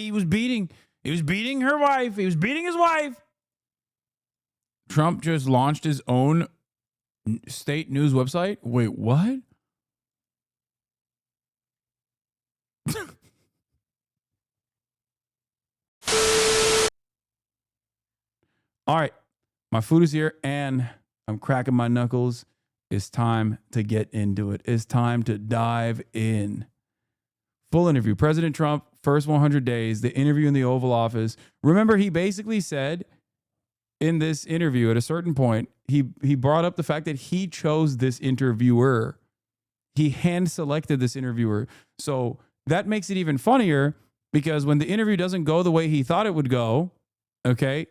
he was beating her wife. He was beating his wife. Trump just launched his own state news website. Wait, what? All right, my food is here and I'm cracking my knuckles. It's time to get into it. It's time to dive in. Full interview. President Trump, first 100 days, the interview in the Oval Office. Remember, he basically said in this interview at a certain point, he brought up the fact that he chose this interviewer. He hand-selected this interviewer. So that makes it even funnier because when the interview doesn't go the way he thought it would go, okay,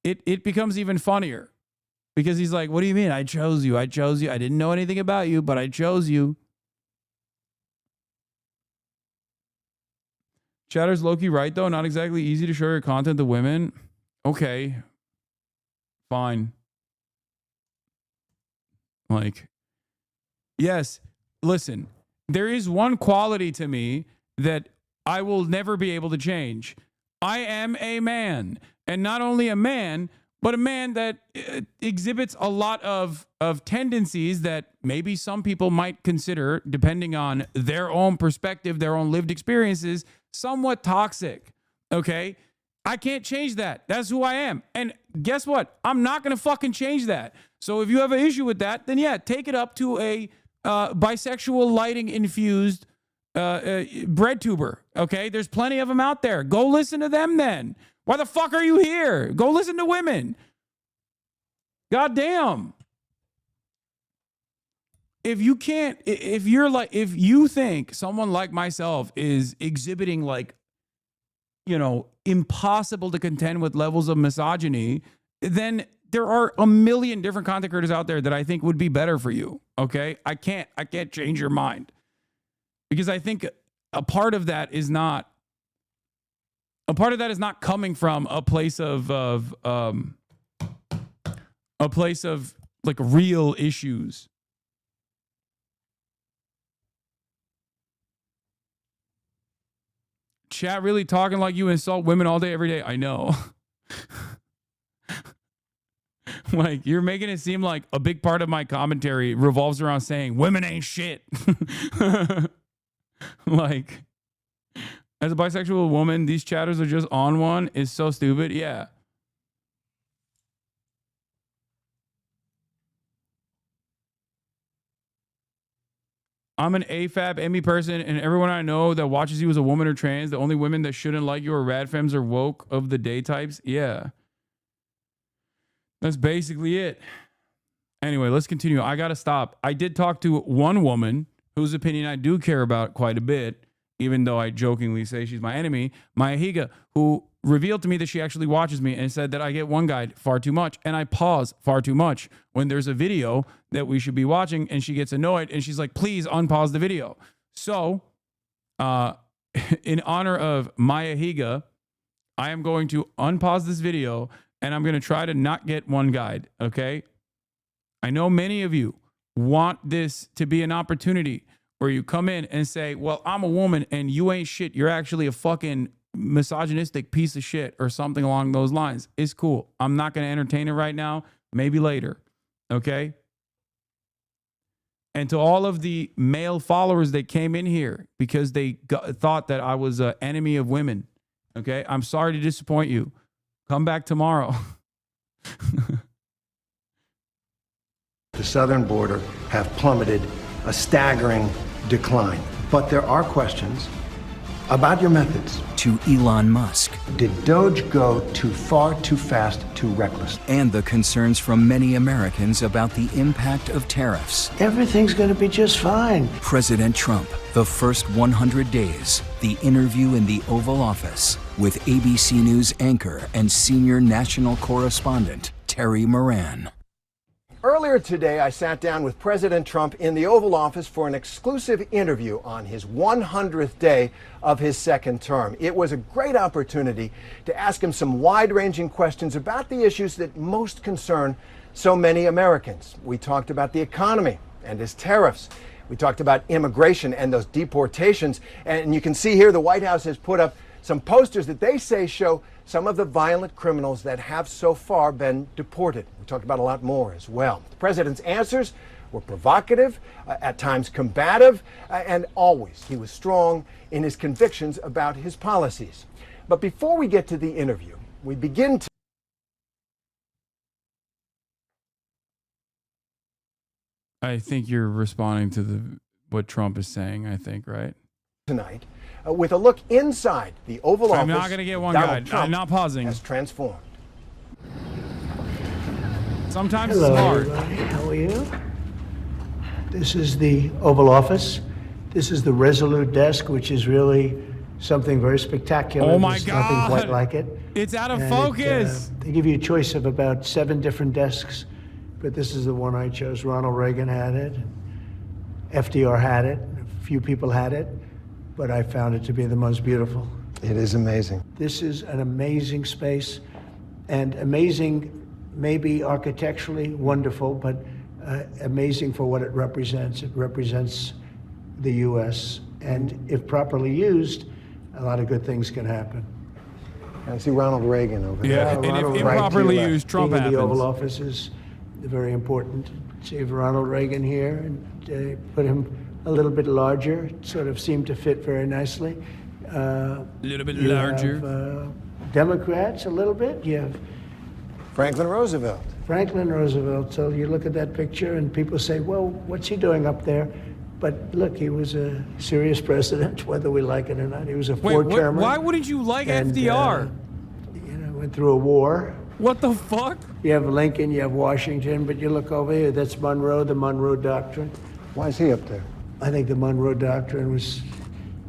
it becomes even funnier because he's like, what do you mean? I chose you. I chose you. I didn't know anything about you, but I chose you. Chatter's low-key right, though. Not exactly easy to show your content to women. Okay. Fine. Like, yes, listen, there is one quality to me that I will never be able to change. I am a man. And not only a man, but a man that exhibits a lot of tendencies that maybe some people might consider, depending on their own perspective, their own lived experiences, somewhat toxic. Okay? I can't change that. That's who I am. And guess what? I'm not going to fucking change that. So if you have an issue with that, then yeah, take it up to a bisexual lighting infused bread tuber. Okay? There's plenty of them out there. Go listen to them then. Why the fuck are you here? Go listen to women. God damn. If you think someone like myself is exhibiting like, you know, impossible to contend with levels of misogyny, then there are a million different content creators out there that I think would be better for you. Okay. I can't change your mind because I think a part of that is not coming from a place of like real issues. Chat really talking like you insult women all day, every day. I know. Like, you're making it seem like a big part of my commentary revolves around saying women ain't shit. Like, as a bisexual woman, these chatters are just on one is so stupid. Yeah. I'm an AFAB Emmy person, and everyone I know that watches you is a woman or trans. The only women that shouldn't like you are radfems or woke of the day types. Yeah. That's basically it. Anyway, let's continue. I got to stop. I did talk to one woman whose opinion I do care about quite a bit, even though I jokingly say she's my enemy, Maya Higa, who revealed to me that she actually watches me and said that I get one guide far too much and I pause far too much when there's a video that we should be watching, and she gets annoyed and she's like, please unpause the video. So, in honor of Maya Higa, I am going to unpause this video and I'm going to try to not get one guide, okay? I know many of you want this to be an opportunity where you come in and say, well, I'm a woman and you ain't shit. You're actually a fucking misogynistic piece of shit or something along those lines. It's cool. I'm not going to entertain it right now. Maybe later. Okay? And to all of the male followers that came in here because they thought that I was an enemy of women. Okay? I'm sorry to disappoint you. Come back tomorrow. The southern border have plummeted a staggering decline. But there are questions about your methods. To Elon Musk. Did Doge go too far, too fast, too reckless? And the concerns from many Americans about the impact of tariffs. Everything's going to be just fine. President Trump, the first 100 days, the interview in the Oval Office with ABC News anchor and senior national correspondent Terry Moran. Earlier today, I sat down with President Trump in the Oval Office for an exclusive interview on his 100th day of his second term. It was a great opportunity to ask him some wide-ranging questions about the issues that most concern so many Americans. We talked about the economy and his tariffs. We talked about immigration and those deportations. And you can see here the White House has put up Some posters that they say show some of the violent criminals that have so far been deported. We talked about a lot more as well. The president's answers were provocative, at times combative, and always he was strong in his convictions about his policies. But before we get to the interview, we begin I think you're responding to what Trump is saying, I think, right? tonight with a look inside the Oval Office. I'm not going to get one Donald guy. Trump I'm not pausing. has transformed. Sometimes Hello, it's hard. everybody. How are you? This is the Oval Office. This is the Resolute desk, which is really something very spectacular. Oh my There's God. nothing quite like it. It's out of And focus. they give you a choice of about 7 different desks, but this is the one I chose. Ronald Reagan had it. FDR had it. A few people had it, but I found it to be the most beautiful. It is amazing. This is an amazing space, and amazing maybe architecturally wonderful, but amazing for what it represents. It represents the U.S., and if properly used, a lot of good things can happen. I see Ronald Reagan over Yeah, there. and if Ronald Reagan improperly to your used, Trump Being in the Oval happens. Office is very important. See Ronald Reagan here, and put him a little bit larger. It sort of seemed to fit very nicely. A little bit You larger. have, Democrats a little bit. You have Franklin Roosevelt. Franklin Roosevelt. So you look at that picture and people say, well, what's he doing up there? But look, he was a serious president, whether we like it or not. He was a Wait, four-termer. why wouldn't you like and, FDR? Went through a war. What the fuck? You have Lincoln, you have Washington, but you look over here, that's Monroe, the Monroe Doctrine. Why is he up there? I think the Monroe Doctrine was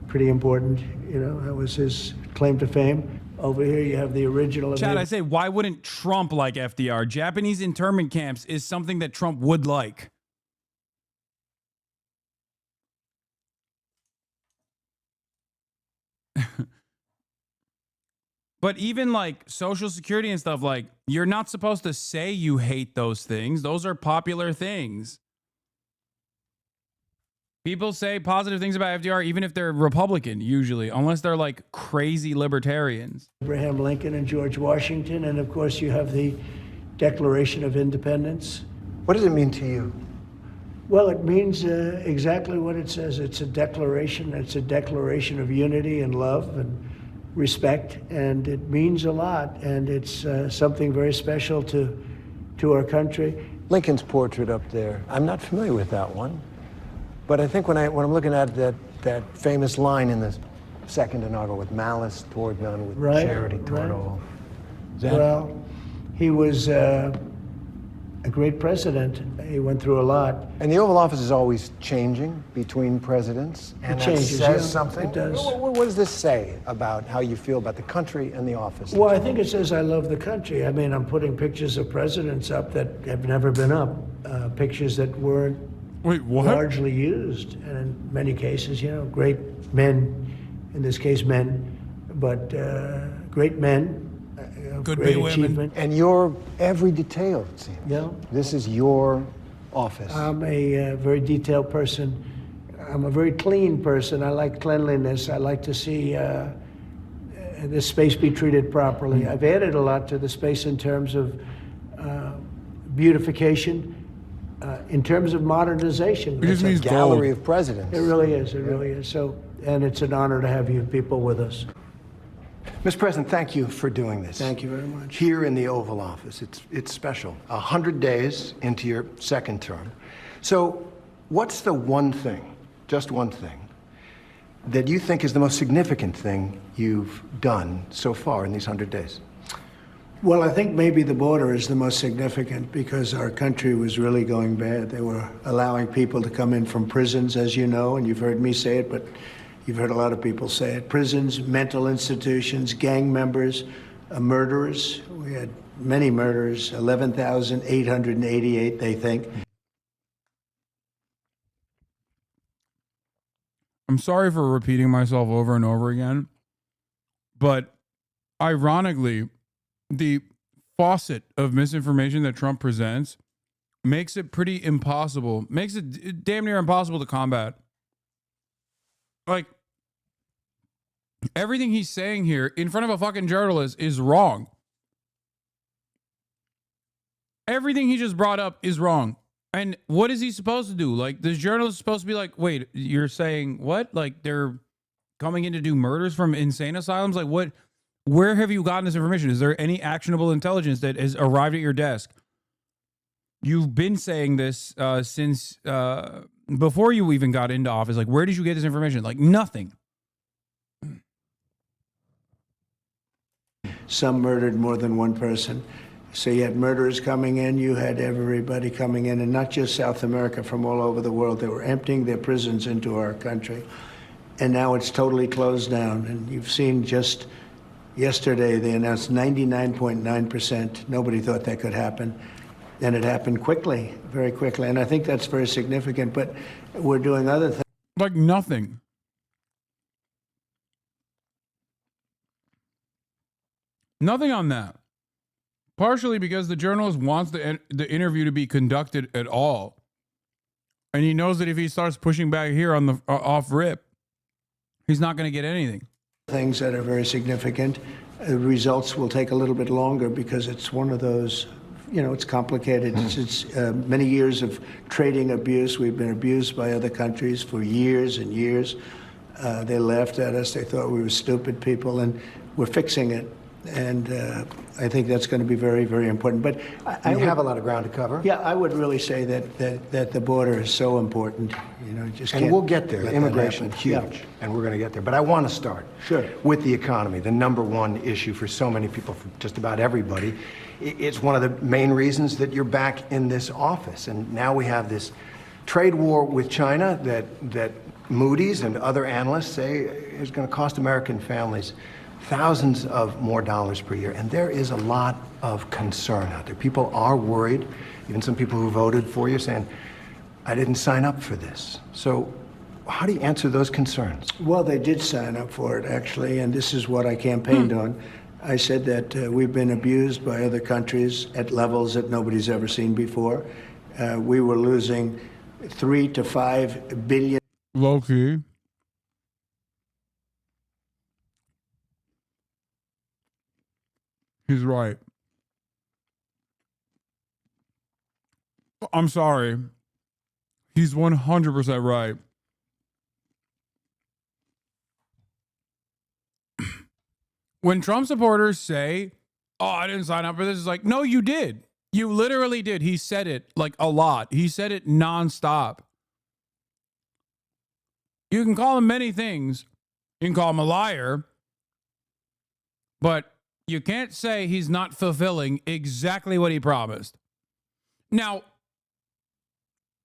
pretty important. That was his claim to fame. Over here, you have the original. Chad, I say, why wouldn't Trump like FDR? Japanese internment camps is something that Trump would like. But even like Social Security and stuff, like you're not supposed to say you hate those things. Those are popular things. People say positive things about FDR, even if they're Republican, usually, unless they're like crazy libertarians. Abraham Lincoln and George Washington, and of course you have the Declaration of Independence. What does it mean to you? Well, it means exactly what it says. It's a declaration. It's a declaration of unity and love and respect, and it means a lot. And it's something very special to our country. Lincoln's portrait up there. I'm not familiar with that one, but I think when I'm looking at that famous line in the second inaugural, with malice toward none, with Right, charity toward right. all. Is that- Well, he was a great president. He went through a lot. And the Oval Office is always changing between presidents. And that changes, says yeah, something. it does. What does this say about how you feel about the country and the office? Well, I think it says I love the country. I mean, I'm putting pictures of presidents up that have never been up, pictures that weren't Wait, what? largely used, and in many cases, great men, in this case men, but great men, Could great be women. achievement. And your every detail, it seems. Yeah. This is your office. I'm a very detailed person. I'm a very clean person. I like cleanliness. I like to see the space be treated properly. I've added a lot to the space in terms of beautification, in terms of modernization. It just means Gallery gold. of presidents. It really is. It really is. So, and it's an honor to have you people with us. Mr. President, thank you for doing this. Thank you very much. Here in the Oval Office, it's special. 100 days into your second term. So what's the one thing, just one thing, that you think is the most significant thing you've done so far in these 100 days? Well, I think maybe the border is the most significant because our country was really going bad. They were allowing people to come in from prisons, as you know, and you've heard me say it, but you've heard a lot of people say it. Prisons, mental institutions, gang members, murderers. We had many murders, 11,888, they think. I'm sorry for repeating myself over and over again, but ironically, the faucet of misinformation that Trump presents makes it pretty impossible, makes it damn near impossible to combat. Like, Everything he's saying here in front of a fucking journalist is wrong. Everything he just brought up is wrong. And what is he supposed to do? Like, the journalist is supposed to be like, wait, you're saying what? Like, they're coming in to do murders from insane asylums? Like, what? Where have you gotten this information? Is there any actionable intelligence that has arrived at your desk? You've been saying this since before you even got into office. Like, where did you get this information? Like, nothing. Some murdered more than one person. So you had murderers coming in, you had everybody coming in, and not just South America, from all over the world. They were emptying their prisons into our country. And now it's totally closed down. And you've seen just yesterday, they announced 99.9%. Nobody thought that could happen. And it happened quickly, very quickly. And I think that's very significant. But we're doing other things. Like nothing. Nothing on that. Partially because the journalist wants the interview to be conducted at all. And he knows that if he starts pushing back here on the off rip, he's not going to get anything. Things that are very significant. Results will take a little bit longer because it's one of those, you know, it's complicated. It's many years of trading abuse. We've been abused by other countries for years and years. They laughed at us. They thought we were stupid people, and we're fixing it. And I think that's going to be very, very important. But I have a lot of ground to cover. Yeah, I would really say that the border is so important. You know, just and we'll get there. Immigration, huge, yeah. And we're going to get there. But I want to start with the economy, the number one issue for so many people, for just about everybody. It's one of the main reasons that you're back in this office. And now we have this trade war with China that Moody's and other analysts say is going to cost American families thousands of more dollars per year. And there is a lot of concern out there. People are worried, even some people who voted for you saying, I didn't sign up for this. So how do you answer those concerns? Well, they did sign up for it, actually, and this is what I campaigned on. I said that we've been abused by other countries at levels that nobody's ever seen before. We were losing 3 to 5 billion. Low-key. He's right. I'm sorry. He's 100% right. When Trump supporters say, oh, I didn't sign up for this, it's like, no, you did. You literally did. He said it like a lot. He said it nonstop. You can call him many things. You can call him a liar. But you can't say he's not fulfilling exactly what he promised. Now,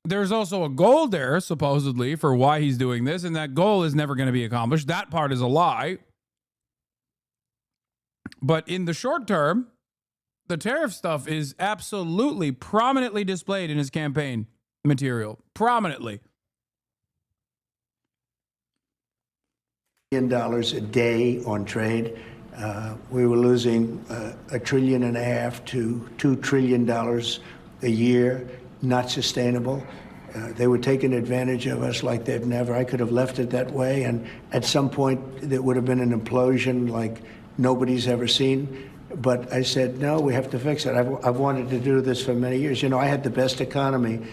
there's also a goal there, supposedly, for why he's doing this, and that goal is never going to be accomplished. That part is a lie. But in the short term, the tariff stuff is absolutely prominently displayed in his campaign material. Prominently. $1 billion a day on trade. We were losing $1.5 trillion to $2 trillion a year. Not sustainable. They were taking advantage of us like they've never. I could have left it that way, and at some point there would have been an implosion like nobody's ever seen. But I said, no, we have to fix it. I've wanted to do this for many years. You know, I had the best economy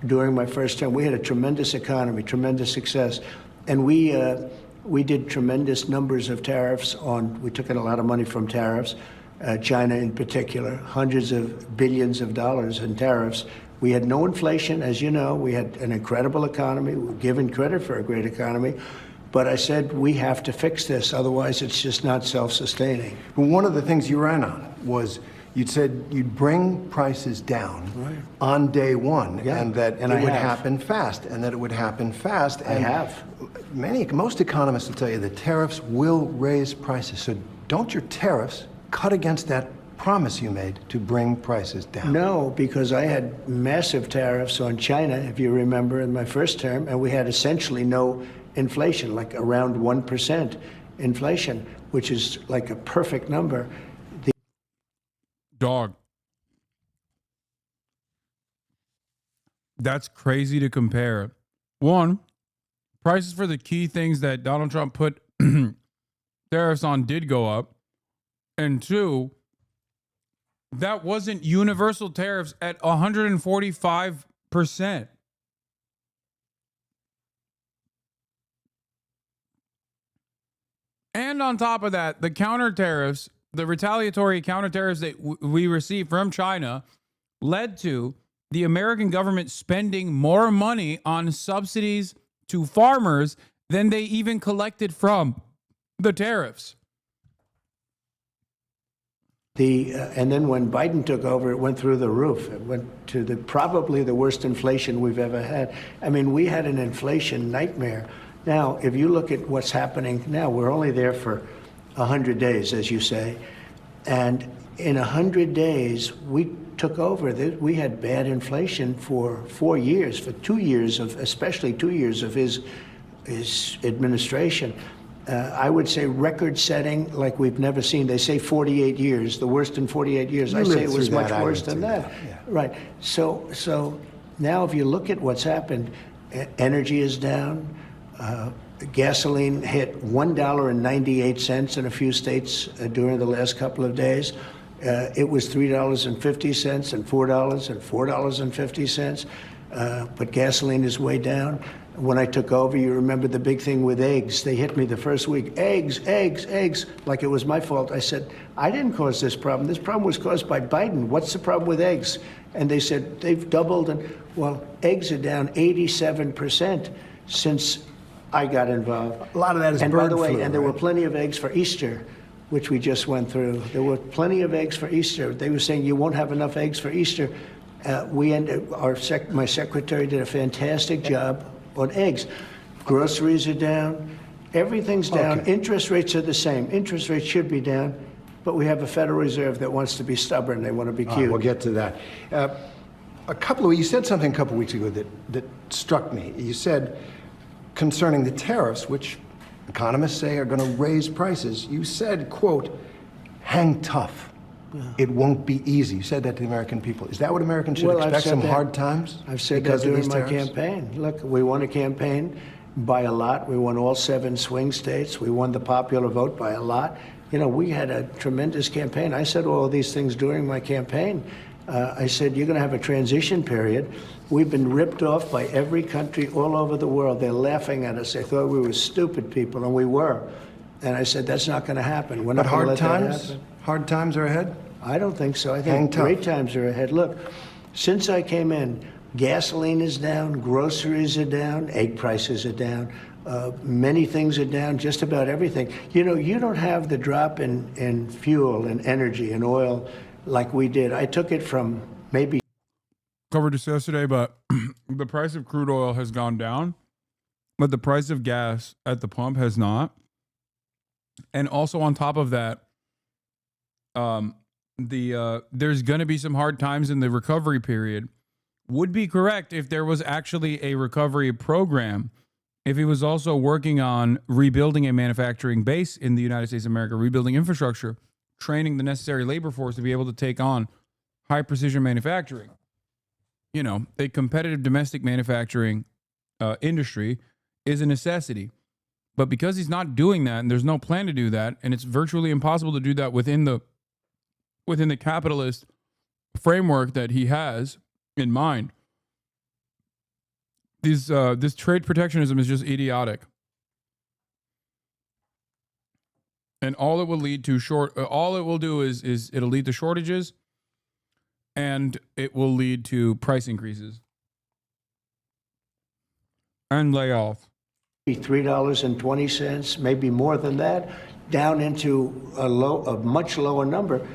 during my first term. We had a tremendous economy, tremendous success, and we did tremendous numbers of tariffs on. We took in a lot of money from tariffs, China in particular, hundreds of billions of dollars in tariffs. We had no inflation, as you know. We had an incredible economy. We're given credit for a great economy. But I said, we have to fix this. Otherwise, it's just not self-sustaining. Well, one of the things you ran on was you'd said you'd bring prices down on day one, and that it would happen fast, and that it would happen fast. And I have. Most economists will tell you that tariffs will raise prices. So don't your tariffs cut against that promise you made to bring prices down? No, because I had massive tariffs on China, if you remember, in my first term, and we had essentially no inflation, like around 1% inflation, which is like a perfect number. Dog. That's crazy to compare. One, prices for the key things that Donald Trump put tariffs on did go up. And two, that wasn't universal tariffs at 145%. And on top of that, the counter tariffs, the retaliatory counter tariffs that we received from China led to the American government spending more money on subsidies to farmers than they even collected from the tariffs. And then when Biden took over, it went through the roof. It went to probably the worst inflation we've ever had. I mean, we had an inflation nightmare. Now, if you look at what's happening now, we're only there for 100 days, as you say. And in 100 days, we took over. We had bad inflation for 4 years, for 2 years of, especially 2 years of his administration. I would say record-setting like we've never seen. They say 48 years, the worst in 48 years. I say it was much worse than that. Yeah. Right. So now if you look at what's happened, energy is down. Gasoline hit $1.98 in a few states during the last couple of days. It was $3.50 and $4 and $4.50. But gasoline is way down. When I took over, you remember the big thing with eggs. They hit me the first week. Eggs, like it was my fault. I said, I didn't cause this problem. This problem was caused by Biden. What's the problem with eggs? And they said, they've doubled. And well, eggs are down 87% since I got involved. A lot of that is bird flu. And by the way, and there were plenty of eggs for Easter, which we just went through. There were plenty of eggs for Easter. They were saying you won't have enough eggs for Easter. My secretary did a fantastic job on eggs. Groceries are down. Everything's down. Okay. Interest rates are the same. Interest rates should be down, but we have a Federal Reserve that wants to be stubborn. They want to be cute. We'll get to that. You said something a couple weeks ago that struck me. You said concerning the tariffs, which economists say are going to raise prices, you said, quote, hang tough. Yeah. It won't be easy. You said that to the American people. Is that what Americans should expect, some hard times? I've said that during my campaign. Look, we won a campaign by a lot. We won all 7 swing states. We won the popular vote by a lot. You know, we had a tremendous campaign. I said all of these things during my campaign. I said, you're going to have a transition period. We've been ripped off by every country all over the world. They're laughing at us. They thought we were stupid people, and we were. And I said, that's not going to happen. We're not going to let that happen. Hard times are ahead? I don't think so. I think great times are ahead. Look, since I came in, gasoline is down, groceries are down, egg prices are down, many things are down, just about everything. You know, you don't have the drop in fuel and energy and oil like we did. I took it from maybe... Covered this yesterday, but the price of crude oil has gone down, but the price of gas at the pump has not. And also on top of that, there's going to be some hard times in the recovery period. Would be correct if there was actually a recovery program, if he was also working on rebuilding a manufacturing base in the United States of America, rebuilding infrastructure, training the necessary labor force to be able to take on high precision manufacturing. You know, a competitive domestic manufacturing industry is a necessity. But because he's not doing that, and there's no plan to do that, and it's virtually impossible to do that within the capitalist framework that he has in mind, this trade protectionism is just idiotic. And all it will lead to all it will do is it'll lead to shortages, and it will lead to price increases and layoffs. $3.20, maybe more than that, down into a much lower number.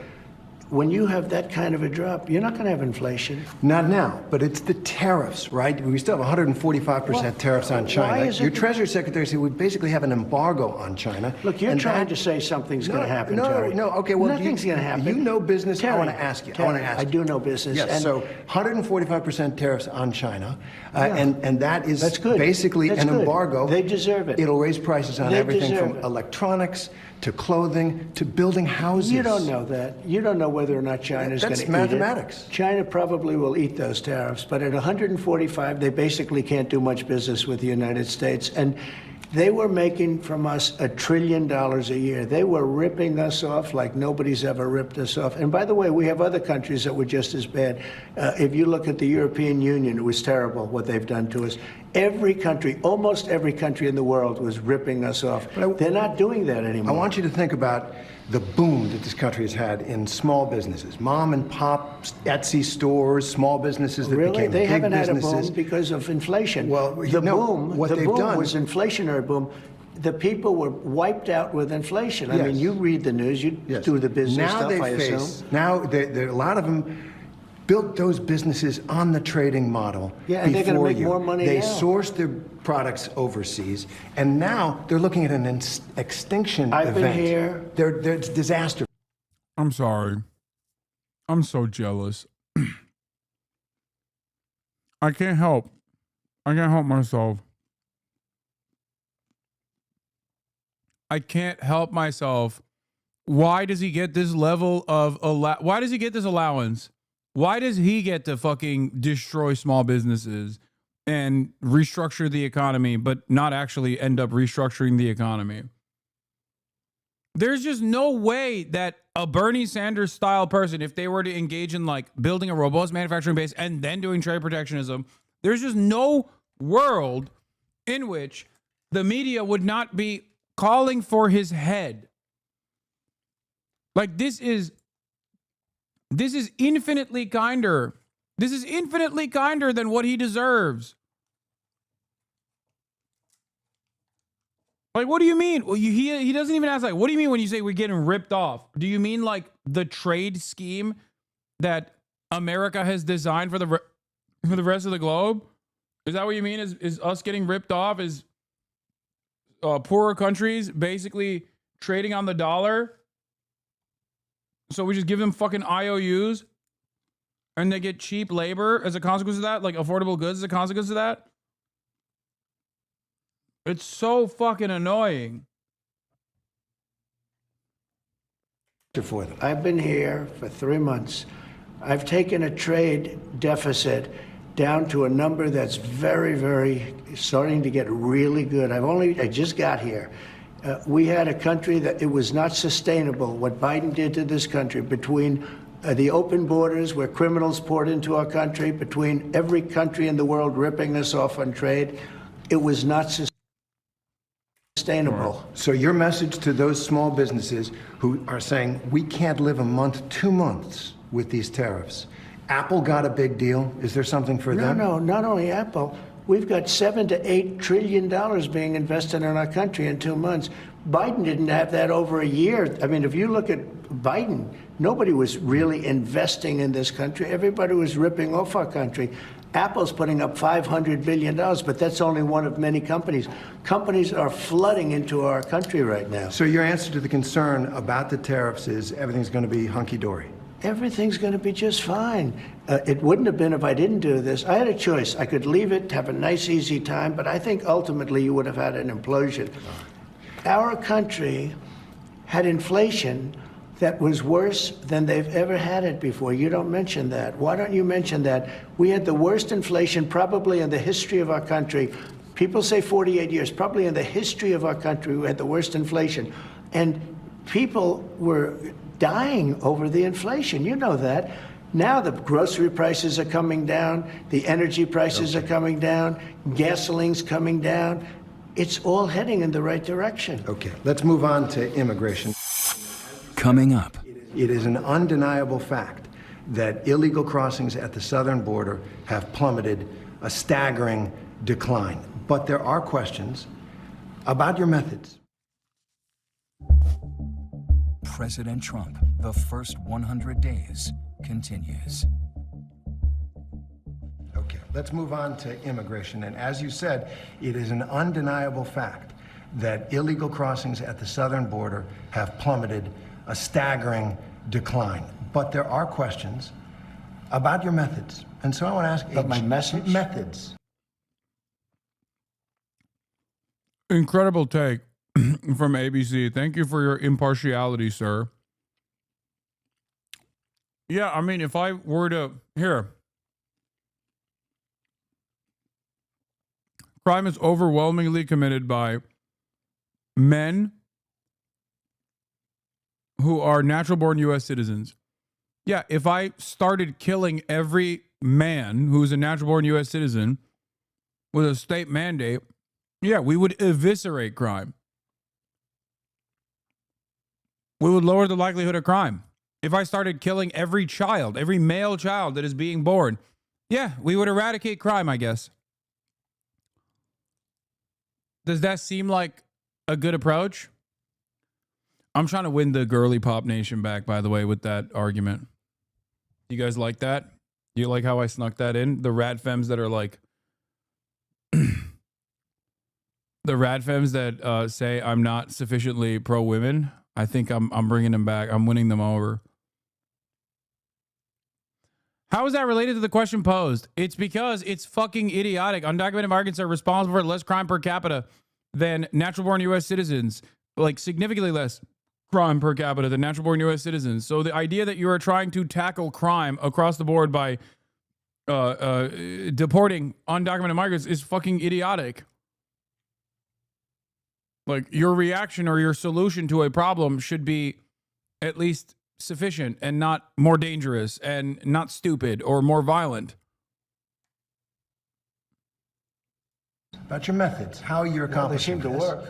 When you have that kind of a drop, you're not going to have inflation. Not now, but it's the tariffs, right? We still have 145% tariffs on China. Your Treasury Secretary said we basically have an embargo on China. Look, you're trying to say something's going to happen, Terry. No, okay, well, nothing's going to happen. You know business. Terry, I want to ask you. I do know business. Yes, so 145% tariffs on China, and that's good. Basically an embargo. They deserve it. It'll raise prices on everything from electronics to clothing to building houses. You don't know that. You don't know whether or not China's going to eat it. That's mathematics. China probably will eat those tariffs, but at 145, they basically can't do much business with the United States. And They were making from us $1 trillion a year. They were ripping us off like nobody's ever ripped us off. And by the way, we have other countries that were just as bad. If you look at the European Union, it was terrible what they've done to us. Every country, almost every country in the world was ripping us off. They're not doing that anymore. I want you to think about the boom that this country has had in small businesses, mom and pop Etsy stores, small businesses that really? became They big haven't businesses. had a boom because of inflation. Well, the boom what they've done was inflationary boom. The people were wiped out with inflation. Yes. I mean, you read the news, you do the business now stuff, I face, assume. Now, a lot of them built those businesses on the trading model. Yeah, and they're going to make more money They now. sourced their products overseas, and now they're looking at an extinction I've event. been here. It's disaster. I'm sorry. I'm so jealous. I can't help myself. I can't help myself. Why does he get this level of why does he get this allowance? Why does he get to fucking destroy small businesses and restructure the economy, but not actually end up restructuring the economy? There's just no way that a Bernie Sanders style person, if they were to engage in like building a robust manufacturing base and then doing trade protectionism, there's just no world in which the media would not be calling for his head. Like this is infinitely kinder. This is infinitely kinder than what he deserves. Like, what do you mean? Well, he doesn't even ask, like, what do you mean when you say we're getting ripped off? Do you mean like the trade scheme that America has designed for the rest of the globe? Is that what you mean? Is us getting ripped off? Is poorer countries basically trading on the dollar? So we just give them fucking IOUs and they get cheap labor as a consequence of that? Like affordable goods as a consequence of that? It's so fucking annoying. For them. I've been here for 3 months. I've taken a trade deficit down to a number that's very, very starting to get really good. I just got here. We had a country that it was not sustainable, what Biden did to this country, between the open borders where criminals poured into our country, between every country in the world ripping us off on trade. It was not sustainable. So your message to those small businesses who are saying we can't live a month, 2 months with these tariffs. Apple got a big deal. Is there something for them? No, not only Apple. We've got $7 to $8 trillion being invested in our country in 2 months. Biden didn't have that over a year. I mean, if you look at Biden, nobody was really investing in this country. Everybody was ripping off our country. Apple's putting up $500 billion, but that's only one of many companies. Companies are flooding into our country right now. So your answer to the concern about the tariffs is everything's going to be hunky-dory? Everything's going to be just fine. It wouldn't have been if I didn't do this. I had a choice. I could leave it, have a nice, easy time, but I think ultimately you would have had an implosion. Our country had inflation that was worse than they've ever had it before. You don't mention that. Why don't you mention that? We had the worst inflation probably in the history of our country. People say 48 years. Probably in the history of our country, we had the worst inflation. And people were dying over the inflation. You know that. Now the grocery prices are coming down. The energy prices are coming down. Gasoline's coming down. It's all heading in the right direction. Okay, let's move on to immigration. Coming up. It is an undeniable fact that illegal crossings at the southern border have plummeted, a staggering decline. But there are questions about your methods. President Trump, the first 100 days continues. Okay, let's move on to immigration. And as you said, it is an undeniable fact that illegal crossings at the southern border have plummeted, a staggering decline. But there are questions about your methods. And so I want to ask About my message? Methods. Incredible take from ABC. Thank you for your impartiality, sir. Yeah, I mean, if I were to... Here. Crime is overwhelmingly committed by men who are natural born U.S. citizens. Yeah, if I started killing every man who's a natural born U.S. citizen with a state mandate, yeah, we would eviscerate crime. We would lower the likelihood of crime. If I started killing every child, every male child that is being born, yeah, we would eradicate crime, I guess. Does that seem like a good approach? I'm trying to win the girly pop nation back, by the way, with that argument. You guys like that? You like how I snuck that in? The rad femmes that are like, the rad femmes that say I'm not sufficiently pro women. I think I'm bringing them back. I'm winning them over. How is that related to the question posed? It's because it's fucking idiotic. Undocumented migrants are responsible for less crime per capita than natural-born U.S. citizens, like significantly less crime per capita than natural-born U.S. citizens. So the idea that you are trying to tackle crime across the board by deporting undocumented migrants is fucking idiotic. Like, your reaction or your solution to a problem should be at least sufficient and not more dangerous and not stupid or more violent. About your methods, how you're accomplishing They seem to work.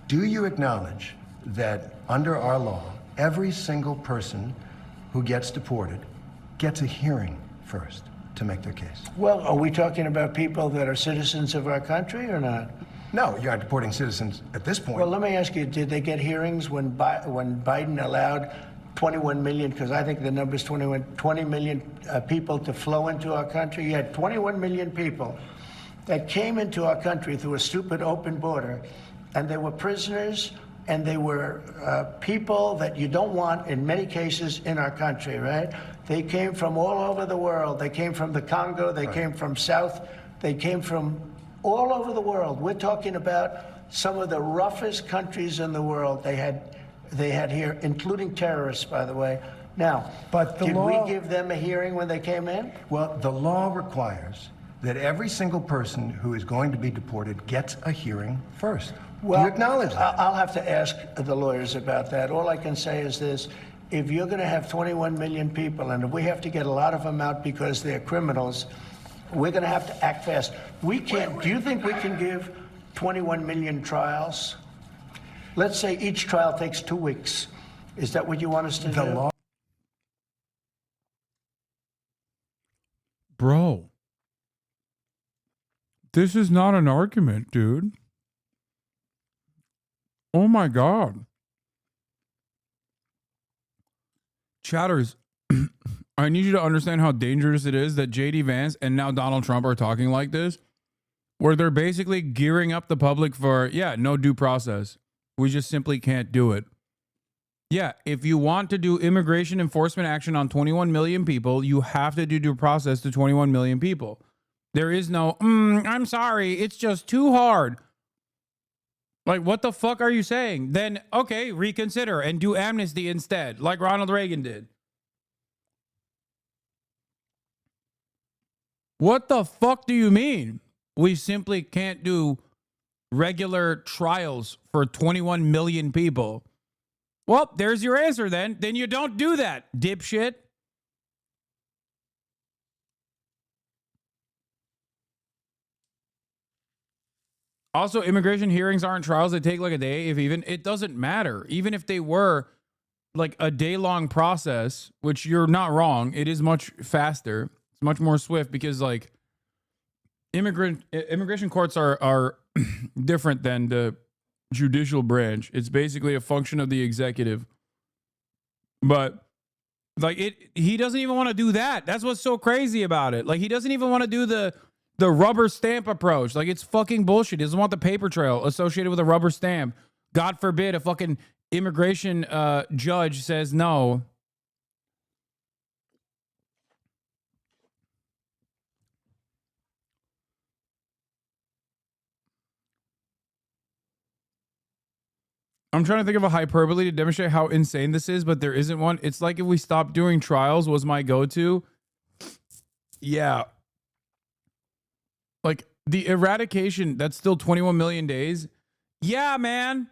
Do you acknowledge that under our law, every single person who gets deported gets a hearing first to make their case? Well, are we talking about people that are citizens of our country or not? No, you're not deporting citizens at this point. Well, let me ask you, did they get hearings when Biden allowed 21 million, because I think the number is 20 million people to flow into our country? You had 21 million people that came into our country through a stupid open border, and they were prisoners, and they were people that you don't want in many cases in our country, right? They came from all over the world. They came from the Congo. They came from South. They came from all over the world. We're talking about some of the roughest countries in the world they had here, including terrorists, by the way. Now, but did we give them a hearing when they came in? Well, the law requires that every single person who is going to be deported gets a hearing first. Well, do you acknowledge that? I'll have to ask the lawyers about that. All I can say is this. If you're going to have 21 million people, and if we have to get a lot of them out because they're criminals, we're going to have to act fast. We can't. Do you think we can give 21 million trials? Let's say each trial takes 2 weeks. Is that what you want us to do? Bro, this is not an argument, dude. Oh my God. Chatters, I need you to understand how dangerous it is that JD Vance and now Donald Trump are talking like this, where they're basically gearing up the public for, yeah, no due process. We just simply can't do it. Yeah, if you want to do immigration enforcement action on 21 million people, you have to do due process to 21 million people. There is no, I'm sorry, it's just too hard. Like, what the fuck are you saying? Then, okay, reconsider and do amnesty instead, like Ronald Reagan did. What the fuck do you mean? We simply can't do regular trials for 21 million people. Well, there's your answer then. Then you don't do that, dipshit. Also, immigration hearings aren't trials. They take like a day, if even. It doesn't matter. Even if they were like a day-long process, which you're not wrong, it is much faster. It's much more swift because like immigration courts are different than the judicial branch. It's basically a function of the executive. But like he doesn't even want to do that. That's what's so crazy about it. Like he doesn't even want to do the rubber stamp approach. Like it's fucking bullshit. He doesn't want the paper trail associated with a rubber stamp. God forbid a fucking immigration judge says no. I'm trying to think of a hyperbole to demonstrate how insane this is, but there isn't one. It's like if we stopped doing trials was my go-to. Yeah. Like the eradication, that's still 21 million days. Yeah, man.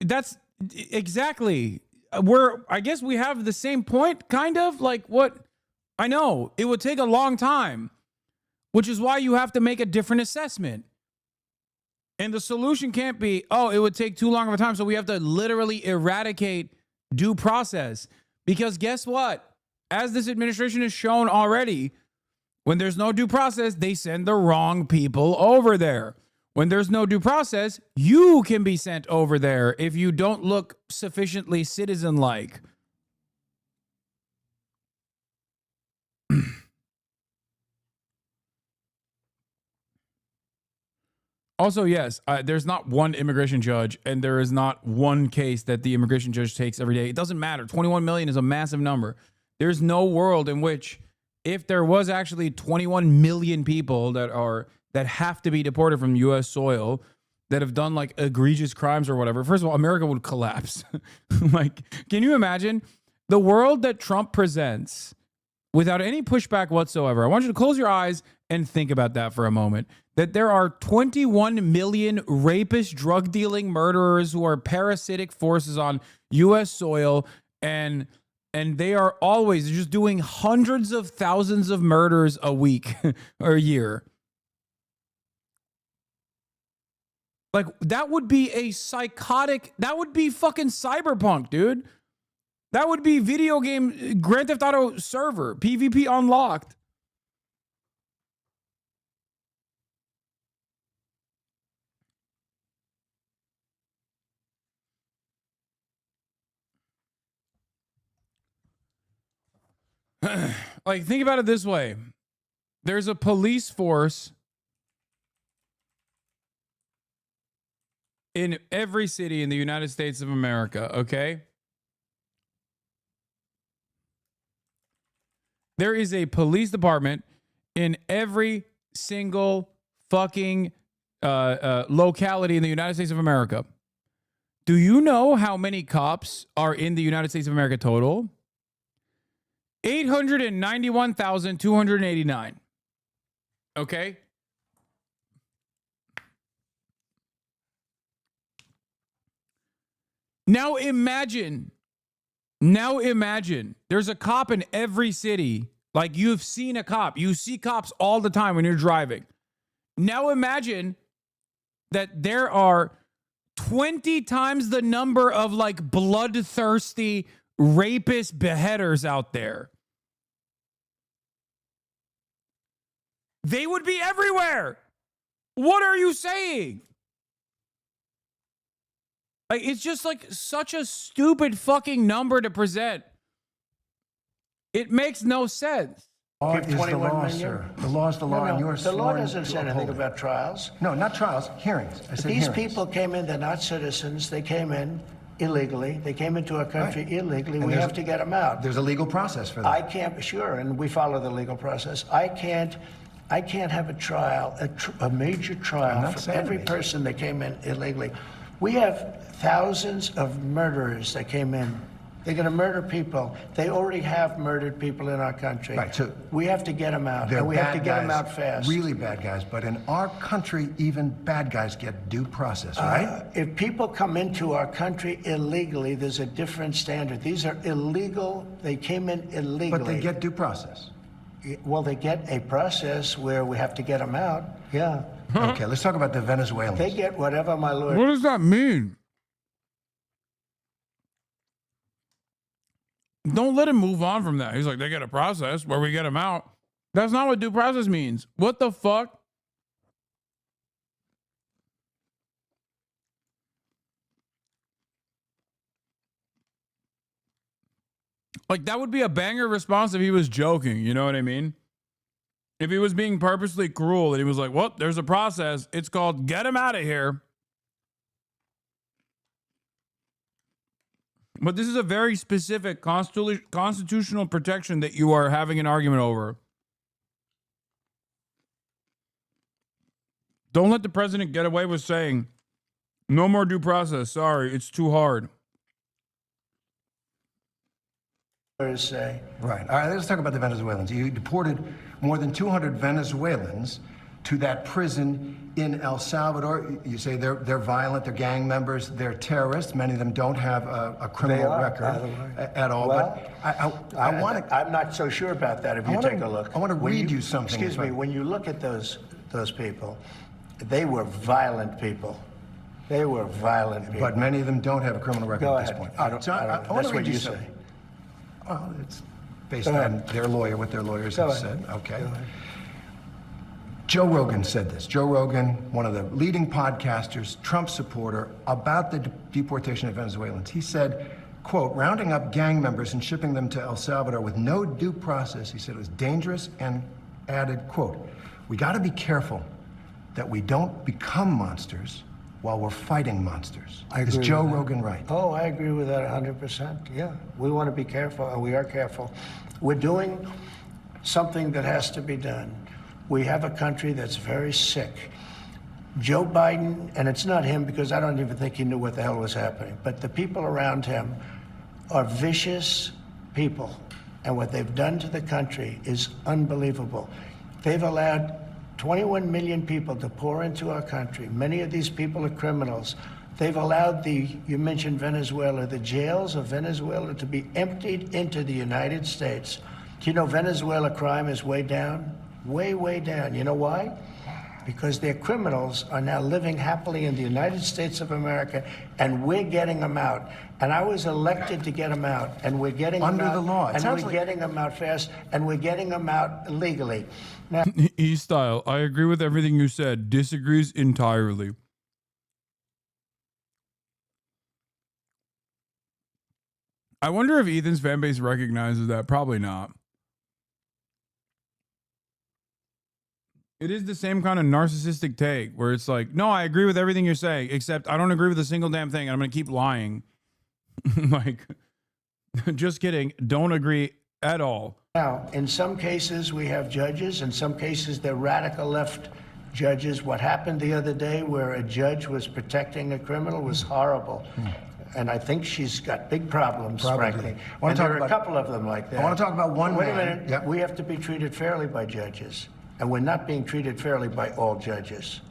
That's exactly. I guess we have the same point, kind of. Like, what? I know. It would take a long time, which is why you have to make a different assessment. And the solution can't be, oh, it would take too long of a time, so we have to literally eradicate due process. Because guess what? As this administration has shown already, when there's no due process, they send the wrong people over there. When there's no due process, you can be sent over there if you don't look sufficiently citizen-like. Also, yes, there's not one immigration judge, and there is not one case that the immigration judge takes every day. It doesn't matter. 21 million is a massive number. There's no world in which, if there was actually 21 million people that have to be deported from U.S. soil, that have done like egregious crimes or whatever, first of all, America would collapse. Like, can you imagine the world that Trump presents without any pushback whatsoever? I want you to close your eyes and think about that for a moment. That there are 21 million rapist, drug dealing murderers who are parasitic forces on U.S. soil, and they are always just doing hundreds of thousands of murders a week or a year. Like, that would be a psychotic, that would be fucking cyberpunk, dude. That would be video game Grand Theft Auto server, PvP unlocked. Like, think about it this way. There's a police force in every city in the United States of America, okay? There is a police department in every single fucking locality in the United States of America. Do you know how many cops are in the United States of America total? 891,289. Okay? Now imagine, there's a cop in every city. Like, you've seen a cop. You see cops all the time when you're driving. Now imagine that there are 20 times the number of like bloodthirsty rapist beheaders out there. They would be everywhere. What are you saying? Like, it's just like such a stupid fucking number to present. It makes no sense. Law is the law, sir. The law is the law, and you are sworn. The law doesn't say anything about trials. No, not trials, hearings. I said These hearings. people came in, they're not citizens. They came in illegally. They came into our country illegally. We have to get them out. There's a legal process for that. I can't, sure, and we follow the legal process. I can't have a trial, a major trial for every person that came in illegally. We have thousands of murderers that came in. They're going to murder people. They already have murdered people in our country. Right, so we have to get them out, and we have to get them out fast. Really bad guys, but in our country, even bad guys get due process, right? If people come into our country illegally, there's a different standard. These are illegal. They came in illegally. But they get due process. Well, they get a process where we have to get them out. Yeah. Okay, let's talk about the Venezuelans. They get whatever my lawyer. What does that mean? Don't let him move on from that. He's like, they get a process where we get them out. That's not what due process means. What the fuck? Like, that would be a banger response if he was joking. You know what I mean? If he was being purposely cruel and he was like, well, there's a process. It's called get him out of here. But this is a very specific constitutional protection that you are having an argument over. Don't let the president get away with saying, no more due process. Sorry, it's too hard. Say. Right. All right, let's talk about the Venezuelans. You deported more than 200 Venezuelans to that prison in El Salvador. You say they're violent, they're gang members, they're terrorists. Many of them don't have a criminal record at all. Well, but I want to. I'm not so sure about that. If you take a look, I want to read you something. Excuse me. When you look at those people, they were violent people. They were violent people. But many of them don't have a criminal record Go at this ahead. point. I want That's to what you say. Well, it's based on their lawyer, what their lawyers have said. Okay. Joe Rogan said this. Joe Rogan, one of the leading podcasters, Trump supporter, about the deportation of Venezuelans. He said, quote, rounding up gang members and shipping them to El Salvador with no due process, he said it was dangerous, and added, quote, we got to be careful that we don't become monsters while we're fighting monsters. Is Joe Rogan right? Oh, I agree with that 100%. Yeah, we want to be careful, and we are careful. We're doing something that has to be done. We have a country that's very sick. Joe Biden, and it's not him because I don't even think he knew what the hell was happening, but the people around him are vicious people, and what they've done to the country is unbelievable. They've allowed 21 million people to pour into our country. Many of these people are criminals. They've allowed you mentioned Venezuela, the jails of Venezuela to be emptied into the United States. Do you know Venezuela crime is way down? Way, way down. You know why? Because their criminals are now living happily in the United States of America, and we're getting them out. And I was elected to get them out, and we're getting them out. Under the law. And we're getting them out fast, and we're getting them out legally. Now, E-Style, I agree with everything you said. Disagrees entirely. I wonder if Ethan's fan base recognizes that. Probably not. It is the same kind of narcissistic take where it's like, no, I agree with everything you're saying, except I don't agree with a single damn thing, and I'm going to keep lying. Like, just kidding. Don't agree at all. Now, in some cases, we have judges. In some cases, they're radical left judges. What happened the other day where a judge was protecting a criminal was horrible. And I think she's got big problems, frankly. And there are a couple of them like that. I want to talk about one Wait man. a minute. Yep. We have to be treated fairly by judges. And we're not being treated fairly by all judges.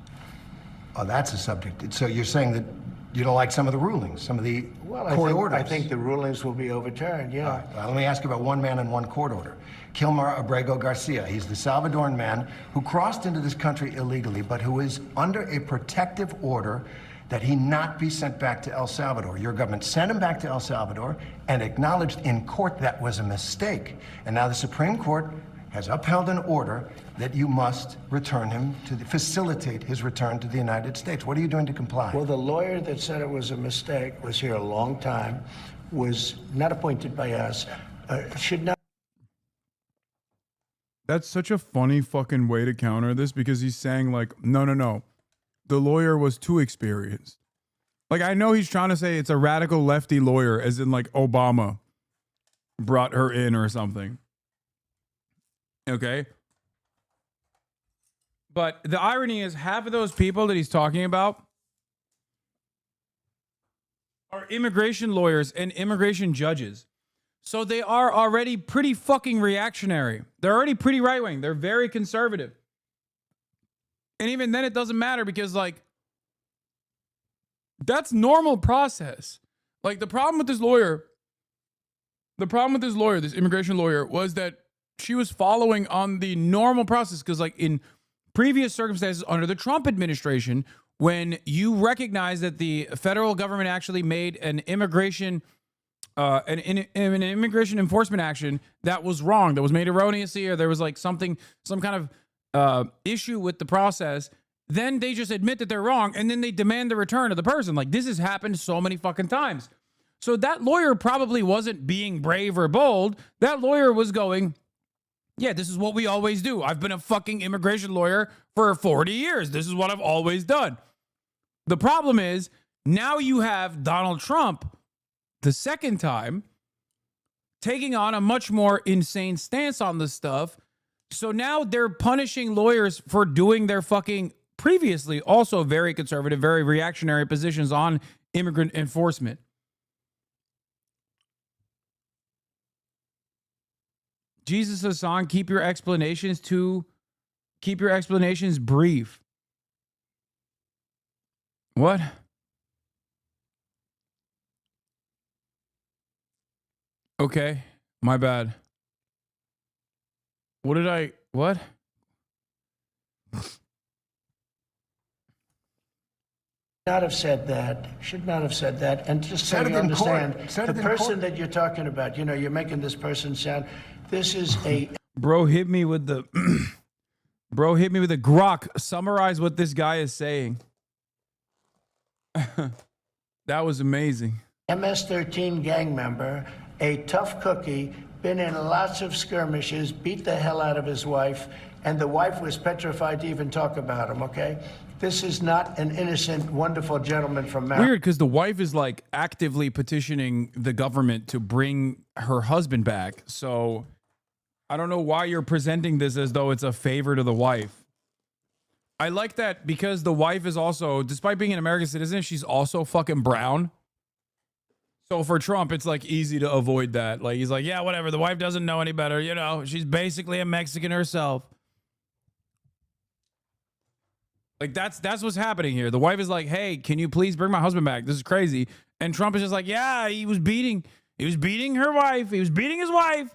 Oh, that's a subject. So you're saying that you don't like some of the rulings, some of the court orders? I think the rulings will be overturned, yeah. All right. Well, let me ask you about one man and one court order. Kilmar Abrego Garcia. He's the Salvadoran man who crossed into this country illegally, but who is under a protective order that he not be sent back to El Salvador. Your government sent him back to El Salvador and acknowledged in court that was a mistake. And now the Supreme Court has upheld an order that you must return him to facilitate his return to the United States. What are you doing to comply? Well, the lawyer that said it was a mistake was here a long time, was not appointed by us, should not. That's such a funny fucking way to counter this, because he's saying like, no. The lawyer was too experienced. Like, I know he's trying to say it's a radical lefty lawyer, as in like Obama brought her in or something. Okay. But the irony is, half of those people that he's talking about are immigration lawyers and immigration judges. So they are already pretty fucking reactionary. They're already pretty right-wing. They're very conservative. And even then it doesn't matter, because like, that's normal process. Like, the problem with this immigration lawyer, was that she was following on the normal process. Because like in previous circumstances under the Trump administration, when you recognize that the federal government actually made an immigration enforcement action that was wrong, that was made erroneously, or there was like some kind of issue with the process, then they just admit that they're wrong, and then they demand the return of the person. Like, this has happened so many fucking times. So that lawyer probably wasn't being brave or bold. That lawyer was going, yeah, this is what we always do. I've been a fucking immigration lawyer for 40 years. This is what I've always done. The problem is, now you have Donald Trump, the second time, taking on a much more insane stance on this stuff. So now they're punishing lawyers for doing their fucking previously also very conservative, very reactionary positions on immigrant enforcement. Jesus Hasan, keep your explanations to keep your explanations brief. What? Okay, my bad. What did I, what? Not have said that, should not have said that. And just so you understand, the person that you're talking about, you know, you're making this person sound, this is a... Bro hit me with the, bro hit me with a grok. Summarize what this guy is saying. That was amazing. MS-13 gang member, a tough cookie, been in lots of skirmishes, beat the hell out of his wife, and the wife was petrified to even talk about him, okay? This is not an innocent, wonderful gentleman from Maryland. Weird, because the wife is like actively petitioning the government to bring her husband back. So I don't know why you're presenting this as though it's a favor to the wife. I like that because the wife is also, despite being an American citizen, she's also fucking brown. So for Trump, it's like easy to avoid that. Like he's like, yeah, whatever. The wife doesn't know any better. You know, she's basically a Mexican herself. Like that's what's happening here. The wife is like, hey, can you please bring my husband back? This is crazy. And Trump is just like, yeah, he was beating her wife. He was beating his wife.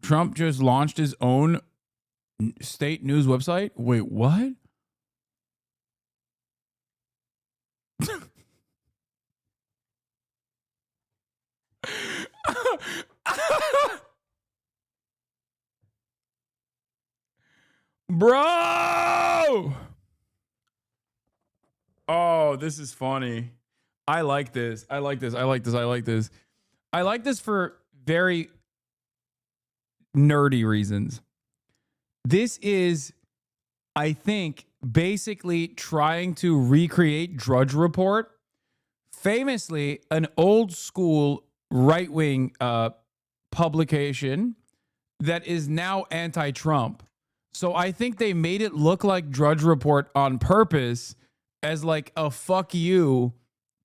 Trump just launched his own state news website. Wait, what? Bro! Oh, this is funny. I like this. I like this. I like this. I like this. I like this for very nerdy reasons. This is, I think, basically trying to recreate Drudge Report. Famously, an old school right-wing publication that is now anti-Trump. So I think they made it look like Drudge Report on purpose as like a fuck you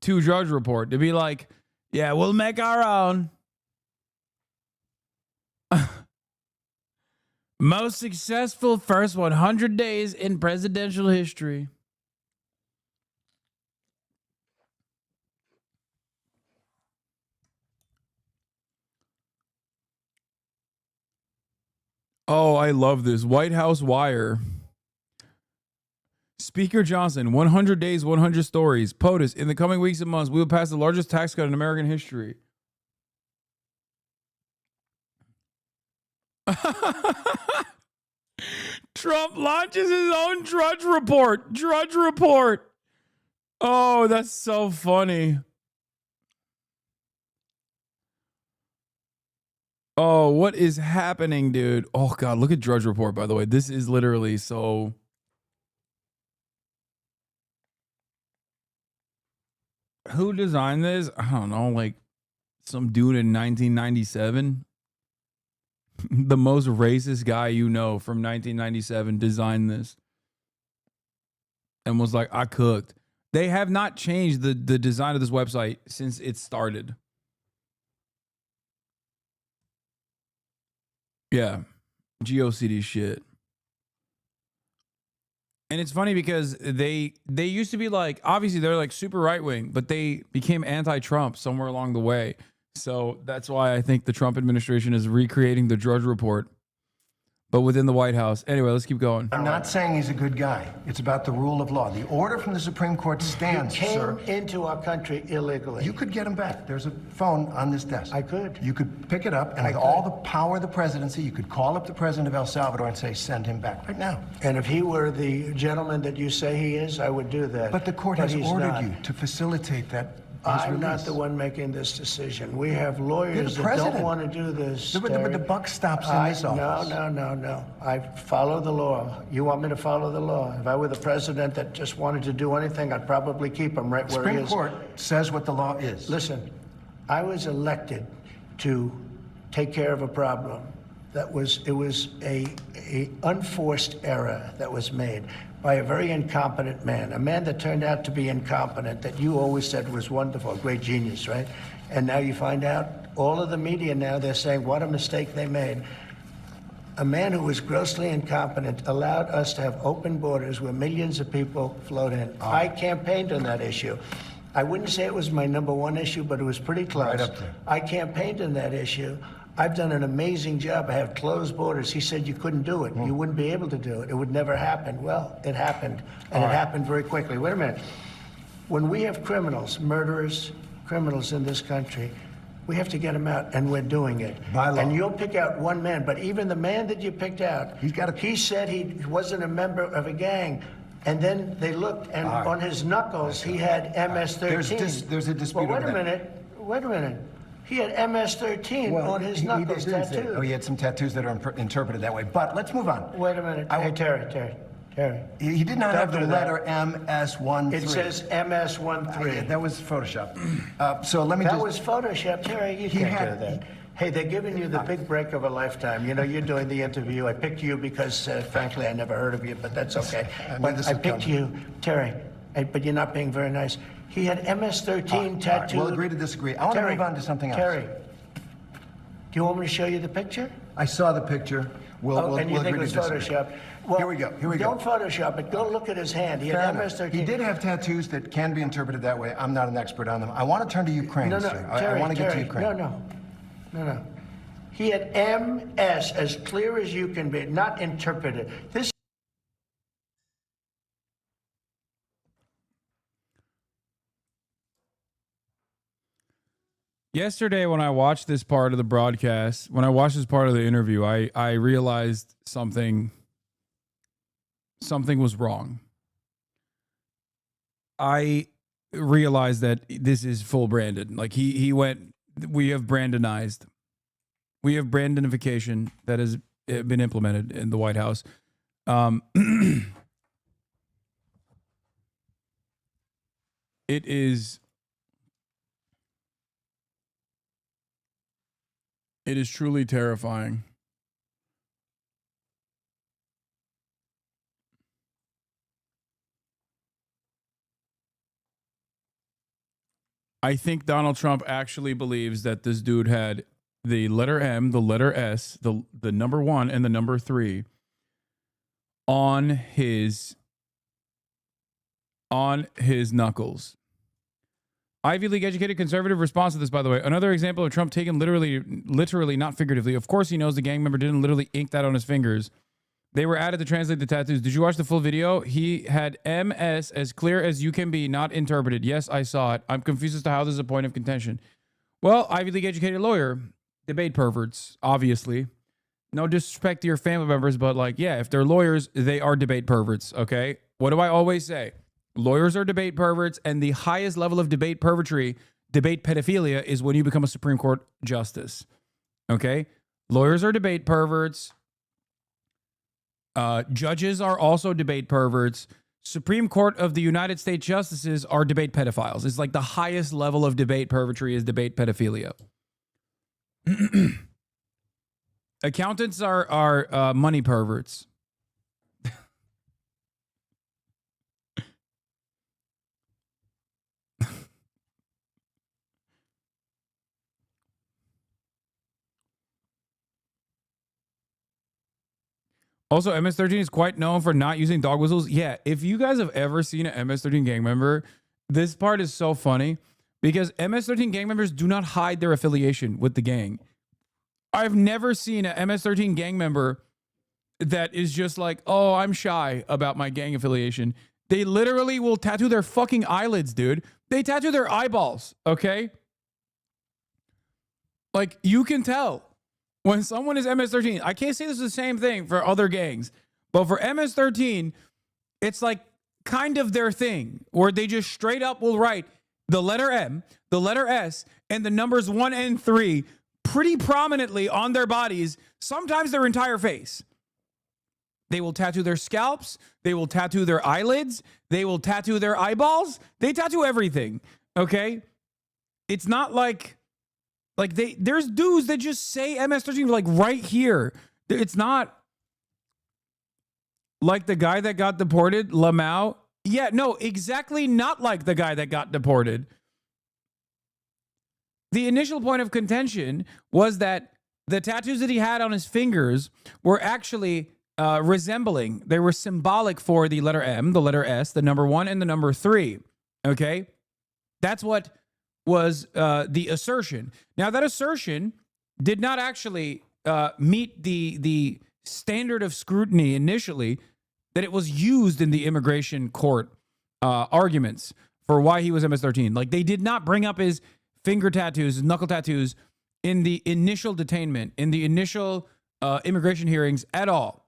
to Drudge Report. To be like, yeah, we'll make our own. Most successful first 100 days in presidential history. Oh, I love this. White House Wire. Speaker Johnson, 100 days, 100 stories. POTUS, in the coming weeks and months, we will pass the largest tax cut in American history. Trump launches his own Drudge Report. Drudge Report. Oh, that's so funny. Oh, what is happening, dude? Oh, God, look at Drudge Report, by the way. This is literally so... Who designed this? I don't know, like some dude in 1997. The most racist guy you know from 1997 designed this. And was like, I cooked. They have not changed the design of this website since it started. Yeah, GOCD shit. And it's funny because they used to be like, obviously they're like super right wing, but they became anti-Trump somewhere along the way. So that's why I think the Trump administration is recreating the Drudge Report, but within the White House. Anyway, let's keep going. I'm not saying he's a good guy. It's about the rule of law. The order from the Supreme Court stands, sir. Came into our country illegally. You could get him back. There's a phone on this desk. I could. You could pick it up, and with all the power of the presidency, you could call up the president of El Salvador and say, send him back right now. And if he were the gentleman that you say he is, I would do that. But the court has ordered you to facilitate that. I'm not the one making this decision. We have lawyers that don't want to do this. But the buck stops in this office. No. I follow the law. You want me to follow the law? If I were the president that just wanted to do anything, I'd probably keep him right where he is. Supreme Court says what the law is. Listen, I was elected to take care of a problem. It was a unforced error that was made by a very incompetent man, a man that turned out to be incompetent, that you always said was wonderful, a great genius, right? And now you find out, all of the media now, they're saying what a mistake they made. a man who was grossly incompetent allowed us to have open borders where millions of people flowed in. I campaigned on that issue. I wouldn't say it was my #1 issue, but it was pretty close. Right up there. I campaigned on that issue. I've done an amazing job. I have closed borders. He said you couldn't do it. You wouldn't be able to do it. It would never happen. Well, it happened, and it happened very quickly. Wait a minute. When we have criminals, murderers, criminals in this country, we have to get them out, and we're doing it. By law. And you'll pick out one man, but even the man that you picked out, he said he wasn't a member of a gang. And then they looked, and on his knuckles, he had MS-13. There's a dispute Well, over that. Wait a minute. He had MS-13 on his knuckles tattooed. Oh, he had some tattoos that are interpreted that way. But let's move on. Wait a minute. Hey, Terry. He did not have the do that. letter MS-13. It says MS-13. Yeah, that was Photoshop. So let me That was Photoshop, Terry. You can't had- do that. Hey, they're giving you the big break of a lifetime. You know, you're doing the interview. I picked you because, frankly, I never heard of you, but that's okay. But I picked you, Terry, but you're not being very nice. He had MS-13 tattooed. We'll agree to disagree. I want to move on to something else. Terry, do you want me to show you the picture? I saw the picture. We'll and you think it agree was to disagree. Photoshop? Well, Here we go. Don't Photoshop it. Go look at his hand. He Fair had enough. MS-13. He did have tattoos that can be interpreted that way. I'm not an expert on them. I want to turn to Ukraine, No, sir. Terry, I want to get to Ukraine. No. He had MS as clear as you can be, not interpreted. This. Yesterday, when I watched this part of the broadcast, when I watched this part of the interview, I realized something was wrong. I realized that this is full Brandon. Like he went, we have Brandonized. We have Brandonification that has been implemented in the White House. It is truly terrifying. I think Donald Trump actually believes that this dude had the letter M, the letter S, the #1 and the #3 on his knuckles. Ivy League educated conservative response to this, by the way. Another example of Trump taken literally, not figuratively. Of course he knows the gang member didn't literally ink that on his fingers. They were added to translate the tattoos. Did you watch the full video? He had MS as clear as you can be, not interpreted. Yes, I saw it. I'm confused as to how this is a point of contention. Well, Ivy League educated lawyer, debate perverts, obviously. No disrespect to your family members, but like, yeah, if they're lawyers, they are debate perverts, okay? What do I always say? Lawyers are debate perverts, and the highest level of debate pervertry, debate pedophilia, is when you become a Supreme Court justice, okay? Lawyers are debate perverts. Judges are also debate perverts. Supreme Court of the United States justices are debate pedophiles. It's like the highest level of debate pervertry is debate pedophilia. Accountants are money perverts. Also, MS-13 is quite known for not using dog whistles. Yeah, if you guys have ever seen an MS-13 gang member, this part is so funny because MS-13 gang members do not hide their affiliation with the gang. I've never seen an MS-13 gang member that is just like, oh, I'm shy about my gang affiliation. They literally will tattoo their fucking eyelids, dude. They tattoo their eyeballs, okay? Like, you can tell. When someone is MS-13, I can't say this is the same thing for other gangs, but for MS-13, it's like kind of their thing where they just straight up will write the letter M, the letter S, and the numbers 1 and 3 pretty prominently on their bodies, sometimes their entire face. They will tattoo their scalps. They will tattoo their eyelids. They will tattoo their eyeballs. They tattoo everything, okay? It's not like there's dudes that just say MS-13 like right here. It's not like the guy that got deported, Lamau. Yeah, no, exactly not like the guy that got deported. The initial point of contention was that the tattoos that he had on his fingers were actually resembling, they were symbolic for the letter M, the letter S, the number 1, and the number 3. Okay? That's what was the assertion. Now, that assertion did not actually meet the standard of scrutiny initially that it was used in the immigration court arguments for why he was MS-13. Like, they did not bring up his finger tattoos, his knuckle tattoos in the initial detainment, in the initial immigration hearings at all,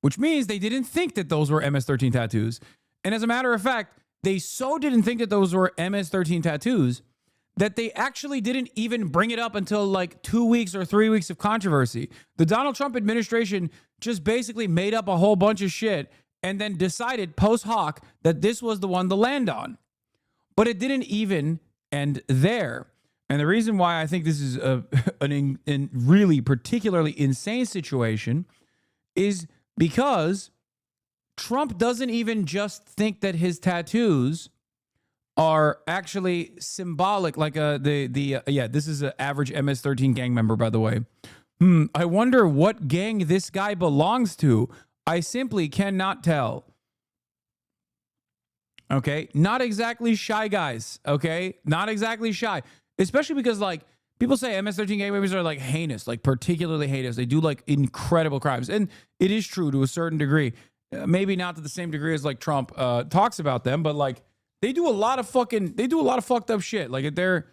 which means they didn't think that those were MS-13 tattoos. And as a matter of fact, they so didn't think that those were MS-13 tattoos that they actually didn't even bring it up until like 2 weeks or 3 weeks of controversy. The Donald Trump administration just basically made up a whole bunch of shit and then decided post hoc that this was the one to land on. But it didn't even end there. And the reason why I think this is a really particularly insane situation is because Trump doesn't even just think that his tattoos are actually symbolic, like this is an average MS-13 gang member, by the way. I wonder what gang this guy belongs to. I simply cannot tell. Okay, not exactly shy guys. Okay, not exactly shy, especially because like people say MS-13 gang members are like heinous, like particularly heinous. They do like incredible crimes, and it is true to a certain degree. Maybe not to the same degree as like Trump talks about them, but like they do a lot of fucked up shit. Like if they're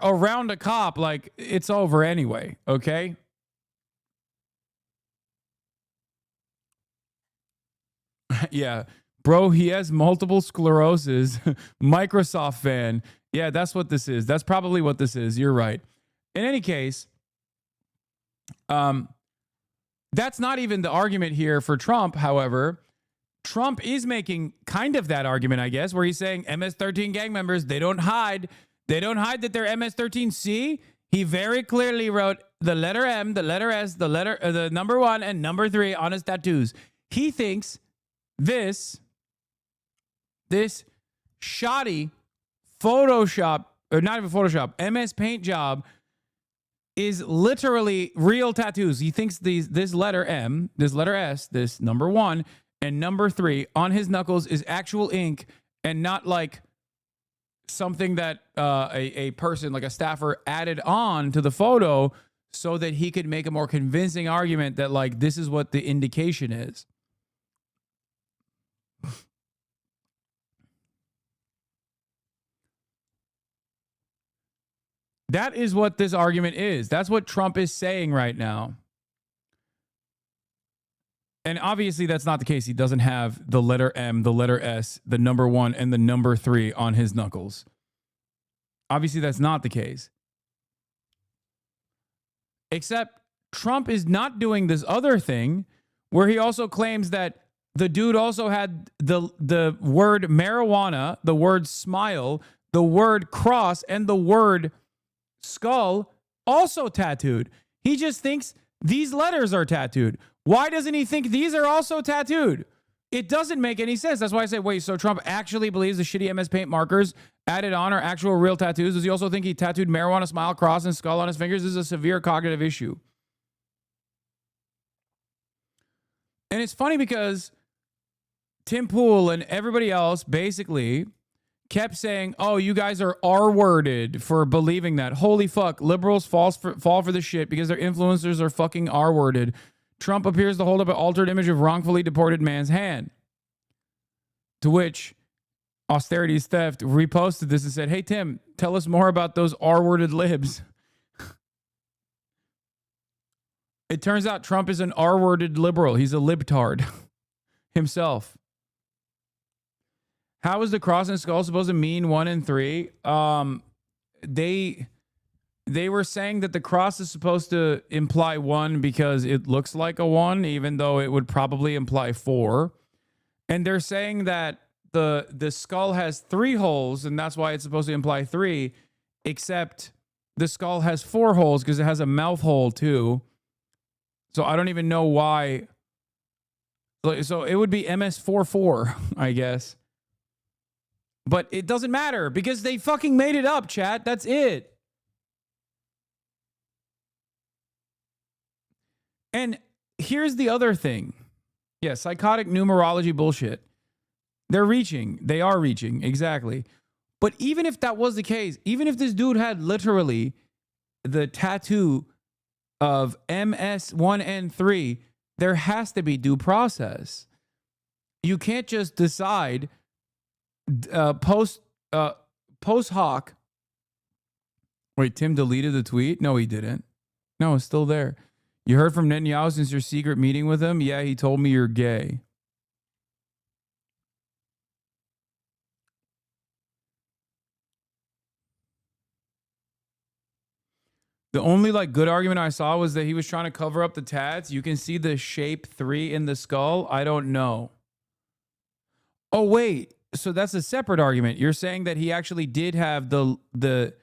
around a cop, like it's over anyway. Okay. Yeah, bro, he has multiple sclerosis. Microsoft fan. Yeah, that's what this is. That's probably what this is. You're right. In any case, that's not even the argument here for Trump. However, Trump is making kind of that argument, I guess, where he's saying MS-13 gang members, they don't hide that they're MS-13. See, he very clearly wrote the letter M, the letter S, the number 1 and number 3 on his tattoos. He thinks this shoddy Photoshop, or not even Photoshop, MS Paint job is literally real tattoos. He thinks this letter M, this letter S, this number 1 and number 3 on his knuckles is actual ink and not like something that a person, like a staffer, added on to the photo so that he could make a more convincing argument that like this is what the indication is. That is what this argument is. That's what Trump is saying right now. And obviously that's not the case. He doesn't have the letter M, the letter S, the number 1, and the number 3 on his knuckles. Obviously that's not the case. Except Trump is not doing this other thing where he also claims that the dude also had the word marijuana, the word smile, the word cross, and the word skull also tattooed. He just thinks these letters are tattooed. Why doesn't he think these are also tattooed? It doesn't make any sense. That's why I say, wait, so Trump actually believes the shitty MS Paint markers added on are actual real tattoos? Does he also think he tattooed marijuana, smile, cross, and skull on his fingers? This is a severe cognitive issue. And it's funny because Tim Pool and everybody else basically kept saying, oh, you guys are R-worded for believing that. Holy fuck, liberals fall for this shit because their influencers are fucking R-worded. Trump appears to hold up an altered image of wrongfully deported man's hand. To which Austerity's Theft reposted this and said, hey, Tim, tell us more about those R-worded libs. It turns out Trump is an R-worded liberal. He's a libtard himself. How is the cross and skull supposed to mean 1 and 3? They were saying that the cross is supposed to imply 1 because it looks like a 1, even though it would probably imply 4. And they're saying that the skull has 3 holes, and that's why it's supposed to imply 3, except the skull has 4 holes because it has a mouth hole too. So I don't even know why. So it would be MS-44, I guess. But it doesn't matter because they fucking made it up, chat. That's it. And here's the other thing. Yeah, psychotic numerology bullshit. They're reaching. They are reaching. Exactly. But even if that was the case, even if this dude had literally the tattoo of MS1 and 3, there has to be due process. You can't just decide post hoc. Wait, Tim deleted the tweet? No, he didn't. No, it's still there. You heard from Netanyahu since your secret meeting with him? Yeah, he told me you're gay. The only like good argument I saw was that he was trying to cover up the tats. You can see the shape 3 in the skull. I don't know. Oh, wait. So that's a separate argument. You're saying that he actually did have the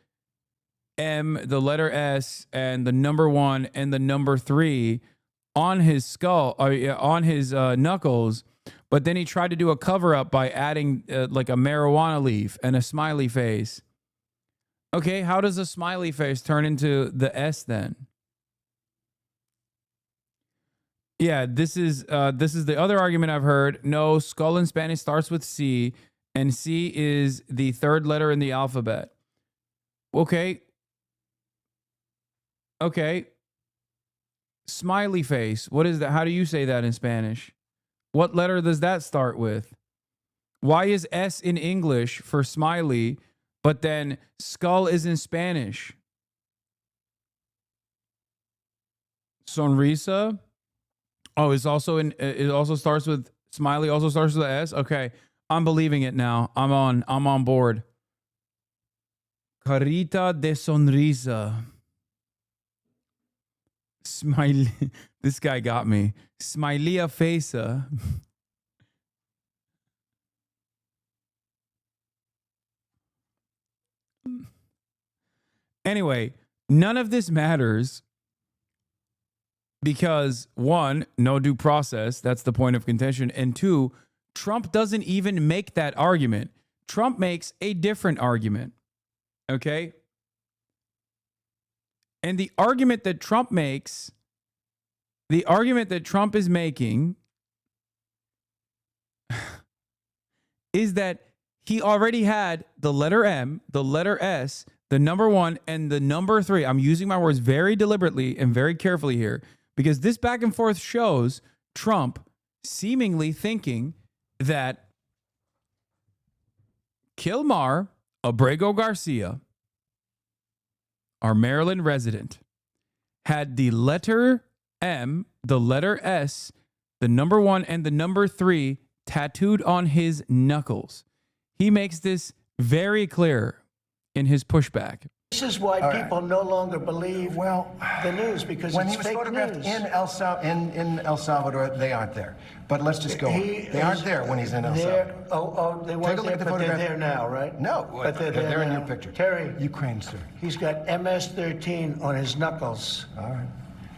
M, the letter S, and the number 1 and the number 3 on his skull, on his knuckles, but then he tried to do a cover up by adding like a marijuana leaf and a smiley face. Okay, how does a smiley face turn into the S then? Yeah, this is the other argument I've heard. No, skull in Spanish starts with C, and C is the 3rd letter in the alphabet. Okay. Okay. Smiley face. What is that? How do you say that in Spanish? What letter does that start with? Why is S in English for smiley, but then skull is in Spanish? Sonrisa. Oh, it also starts with smiley, also starts with S. Okay. I'm believing it now. I'm on board. Carita de sonrisa. Smiley. This guy got me. Smiley face. Anyway, none of this matters because 1, no due process. That's the point of contention. And 2, Trump doesn't even make that argument. Trump makes a different argument. Okay? And the argument that Trump makes, the argument that Trump is making is that he already had the letter M, the letter S, the number 1, and the number 3. I'm using my words very deliberately and very carefully here because this back and forth shows Trump seemingly thinking that Kilmar Abrego Garcia, our Maryland resident, had the letter M, the letter S, the number 1, and the number 3 tattooed on his knuckles. He makes this very clear in his pushback. This is why people no longer believe the news, because when it's he was fake photographed news. in El Salvador, they aren't there. But let's just go on. They aren't there when he's in El Salvador. They weren't there, but they're there now, right? No, but they're in now. your picture. Terry. Ukraine, sir. He's got MS-13 on his knuckles. All right.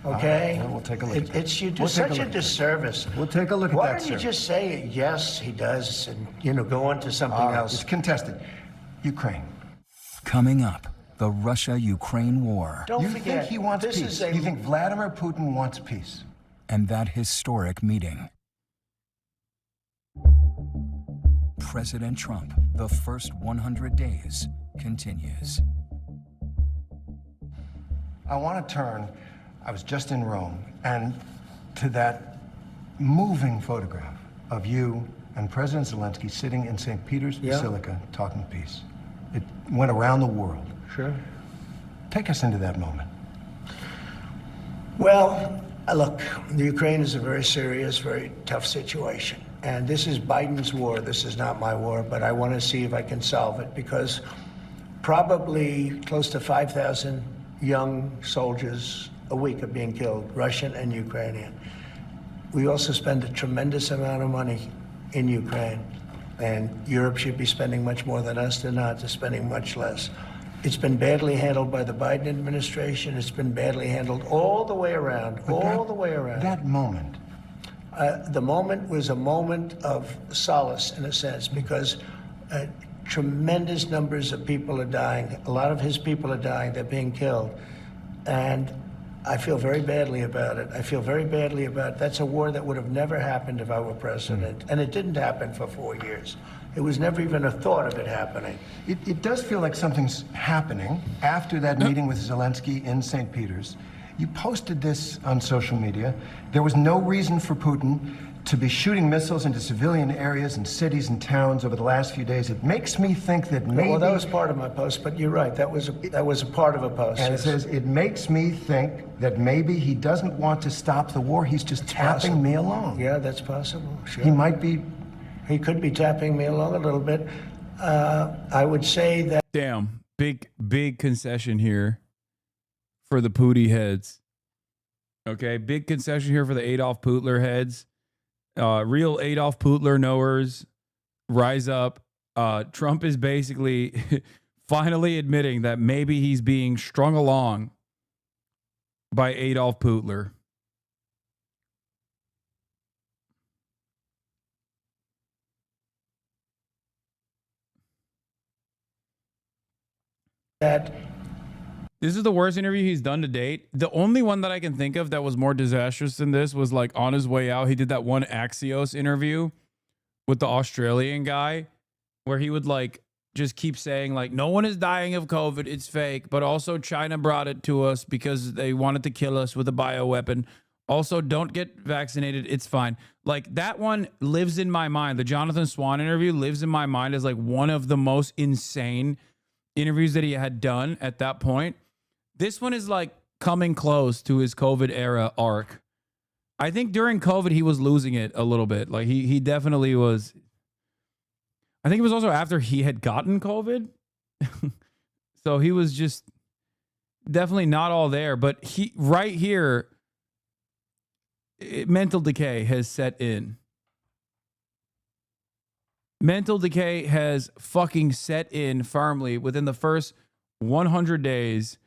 Okay? All right. We'll take a look at that. You do We'll take such a look. disservice. We'll take a look at Why that, don't you sir. just say, yes, he does, and, go on to something else? It's contested. Ukraine. Coming up, the Russia-Ukraine war Don't You forget, think he wants this peace? is a You think Vladimir Putin wants peace? and that historic meeting. President Trump, the first 100 days, continues. I want to turn, I was just in Rome, and to that moving photograph of you and President Zelensky sitting in St. Peter's Basilica talking peace. It went around the world. Sure. Take us into that moment. Well, look, the Ukraine is a very serious, very tough situation. And this is Biden's war. This is not my war, but I want to see if I can solve it, because probably close to 5,000 young soldiers a week are being killed, Russian and Ukrainian. We also spend a tremendous amount of money in Ukraine, and Europe should be spending much more than us. They're not. They're spending much less. It's been badly handled by the Biden administration. It's been badly handled all the way around, the way around. That moment. The moment was a moment of solace, in a sense, because tremendous numbers of people are dying. A lot of his people are dying. They're being killed. And I feel very badly about it. I feel very badly about it. That's a war that would have never happened if I were president. And it didn't happen for 4 years. It was never even a thought of it happening. It does feel like something's happening after that meeting with Zelensky in St. Peter's. You posted this on social media. There was no reason for Putin to be shooting missiles into civilian areas and cities and towns over the last few days. It makes me think that maybe... Well, that was part of my post, but you're right. That was a part of a post. And it says, it makes me think that maybe he doesn't want to stop the war. He's just tapping me along. Yeah, that's possible. Sure. He might be... He could be tapping me along a little bit. I would say that... Damn, big concession here for the Pooty heads. Okay, big concession here for the Adolf Putler heads. Real Adolf Putler knowers, rise up. Trump is basically finally admitting that maybe he's being strung along by Adolf Putler. This is the worst interview he's done to date. The only one that I can think of that was more disastrous than this was like on his way out. He did that one Axios interview with the Australian guy where he would like just keep saying like, no one is dying of COVID. It's fake. But also China brought it to us because they wanted to kill us with a bioweapon. Also, don't get vaccinated. It's fine. Like that one lives in my mind. The Jonathan Swan interview lives in my mind as like one of the most insane interviews that he had done at that point. This one is like coming close to his COVID era arc. I think during COVID, he was losing it a little bit. Like he definitely was. I think it was also after he had gotten COVID. So he was just definitely not all there, but he right here, mental decay has set in. Mental decay has fucking set in firmly within the first 100 days.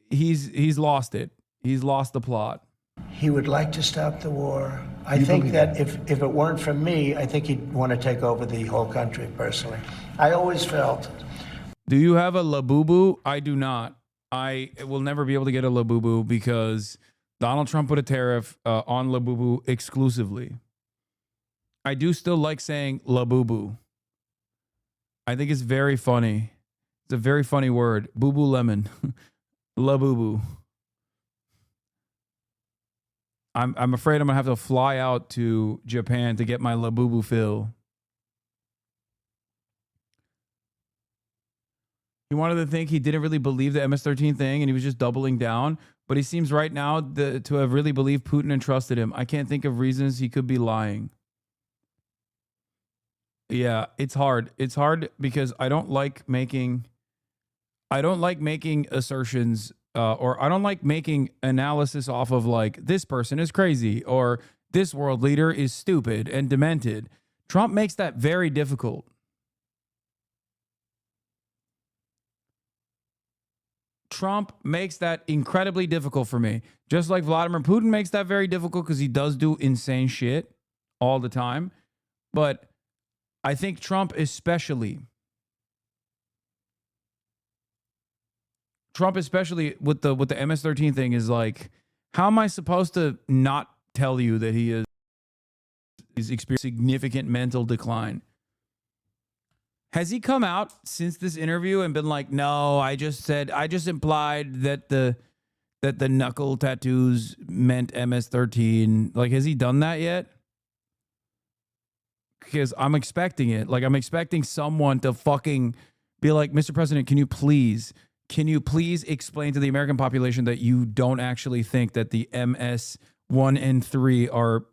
He's lost it. He's lost the plot. he would like to stop the war. I think that if it weren't for me, I think he'd want to take over the whole country, personally. I always felt. Do you have a Labubu? I do not. I will never be able to get a Labubu because Donald Trump put a tariff on Labubu exclusively. I do still like saying Labubu. I think it's very funny. It's a very funny word. Boo-boo lemon. Labubu. I'm afraid I'm going to have to fly out to Japan to get my Labubu fill. He wanted to think he didn't really believe the MS-13 thing and he was just doubling down. But he seems right now to have really believed Putin and trusted him. I can't think of reasons he could be lying. Yeah, it's hard. It's hard because I don't like making assertions or I don't like making analysis off of like this person is crazy or this world leader is stupid and demented. Trump makes that very difficult. Trump makes that incredibly difficult for me. Just like Vladimir Putin makes that very difficult because he does do insane shit all the time. But I think Trump especially with the MS-13 thing is like, how am I supposed to not tell you that he's experiencing significant mental decline? Has he come out since this interview and been like, no, I just implied that the knuckle tattoos meant MS-13. Like, has he done that yet? Because I'm expecting it. Like, I'm expecting someone to fucking be like, Mr. President, can you please explain to the American population that you don't actually think that the MS-1 and 3 are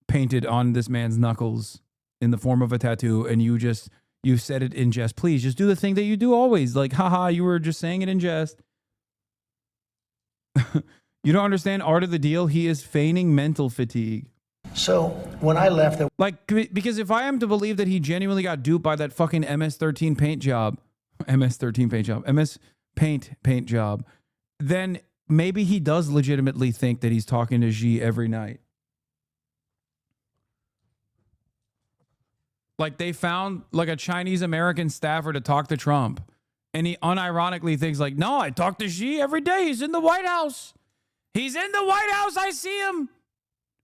painted on this man's knuckles in the form of a tattoo, and you said it in jest. Please just do the thing that you do always. Like, haha, you were just saying it in jest. You don't understand art of the deal. He is feigning mental fatigue. So when I left, because if I am to believe that he genuinely got duped by that fucking MS-13 paint job, MS paint job, then maybe he does legitimately think that he's talking to Xi every night. Like they found like a Chinese American staffer to talk to Trump. And he unironically thinks like, no, I talk to Xi every day. He's in the White House. He's in the White House. I see him.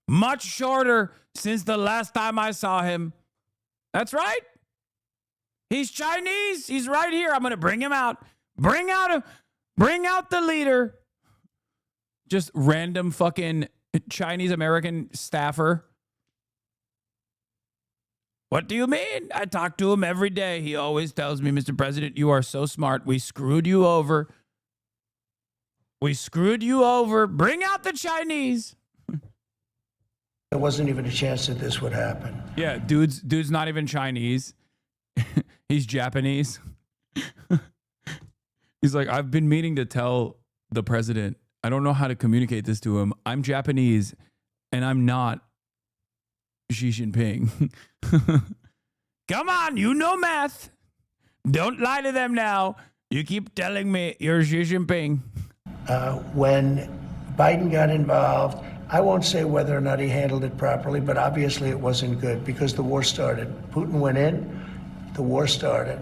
Much shorter since the last time I saw him. That's right. He's Chinese. He's right here. I'm going to bring him out. Bring out the leader. Just random fucking Chinese American staffer. What do you mean? I talk to him every day. He always tells me, Mr. President, you are so smart. We screwed you over. We screwed you over. Bring out the Chinese. There wasn't even a chance that this would happen. Yeah, dude's not even Chinese. He's Japanese. He's like, I've been meaning to tell the president. I don't know how to communicate this to him. I'm Japanese, and I'm not Xi Jinping. Come on, you know math. Don't lie to them now. You keep telling me you're Xi Jinping. When Biden got involved, I won't say whether or not he handled it properly, but obviously it wasn't good because the war started. Putin went in, the war started.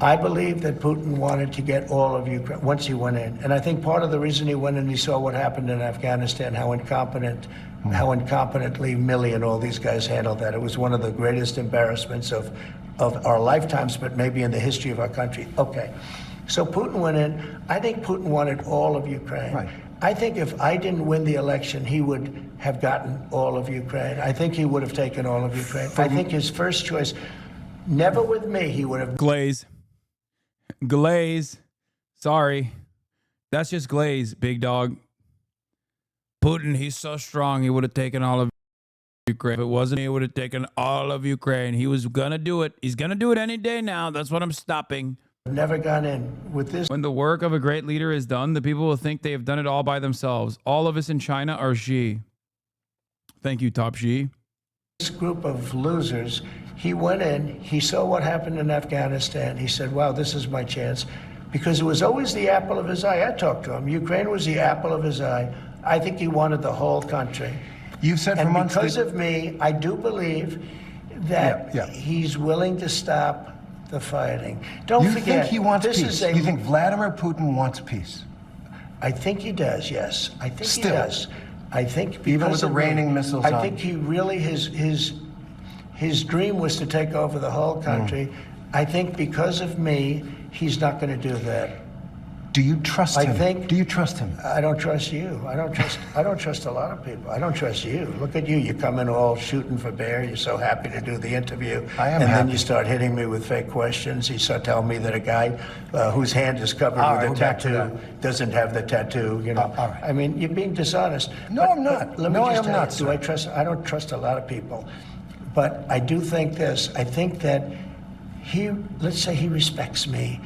I believe that Putin wanted to get all of Ukraine once he went in. And I think part of the reason he went in, he saw what happened in Afghanistan, how incompetently Milley and all these guys handled that. It was one of the greatest embarrassments of our lifetimes, but maybe in the history of our country. Okay. So Putin went in. I think Putin wanted all of Ukraine. Right. I think if I didn't win the election, he would have gotten all of Ukraine. I think he would have taken all of Ukraine. I think his first choice, never with me, he would have... Glaze. Sorry. That's just glaze, big dog. Putin, he's so strong, he would have taken all of Ukraine. If it wasn't, he would have taken all of Ukraine. He was going to do it. He's going to do it any day now. That's what I'm stopping. Never gone in with this. When the work of a great leader is done, the people will think they have done it all by themselves. All of us in China are Xi. Thank you, Top Xi. This group of losers, he went in, he saw what happened in Afghanistan. He said, wow, this is my chance. Because it was always the apple of his eye. I talked to him. Ukraine was the apple of his eye. I think he wanted the whole country. You've said for months. And because of me, I do believe that he's willing to stop the fighting. Don't forget, you think he wants peace? You think Vladimir Putin wants peace? I think he does, yes. I think Still. he does. I think even with the raining missiles I think he really, his dream was to take over the whole country. I think because of me, he's not going to do that. Do you trust him? Do you trust him? I don't trust you. I don't trust a lot of people. I don't trust you. Look at you. You come in all shooting for bear. You're so happy to do the interview. I am and happy. Then you start hitting me with fake questions. You start telling me that a guy whose hand is covered with a tattoo doesn't have the tattoo. You know. All right. I mean, you're being dishonest. No, I'm not. Let me No, just I am tell not, you, sir. I don't trust a lot of people. But I do think this. I think that let's say he respects me.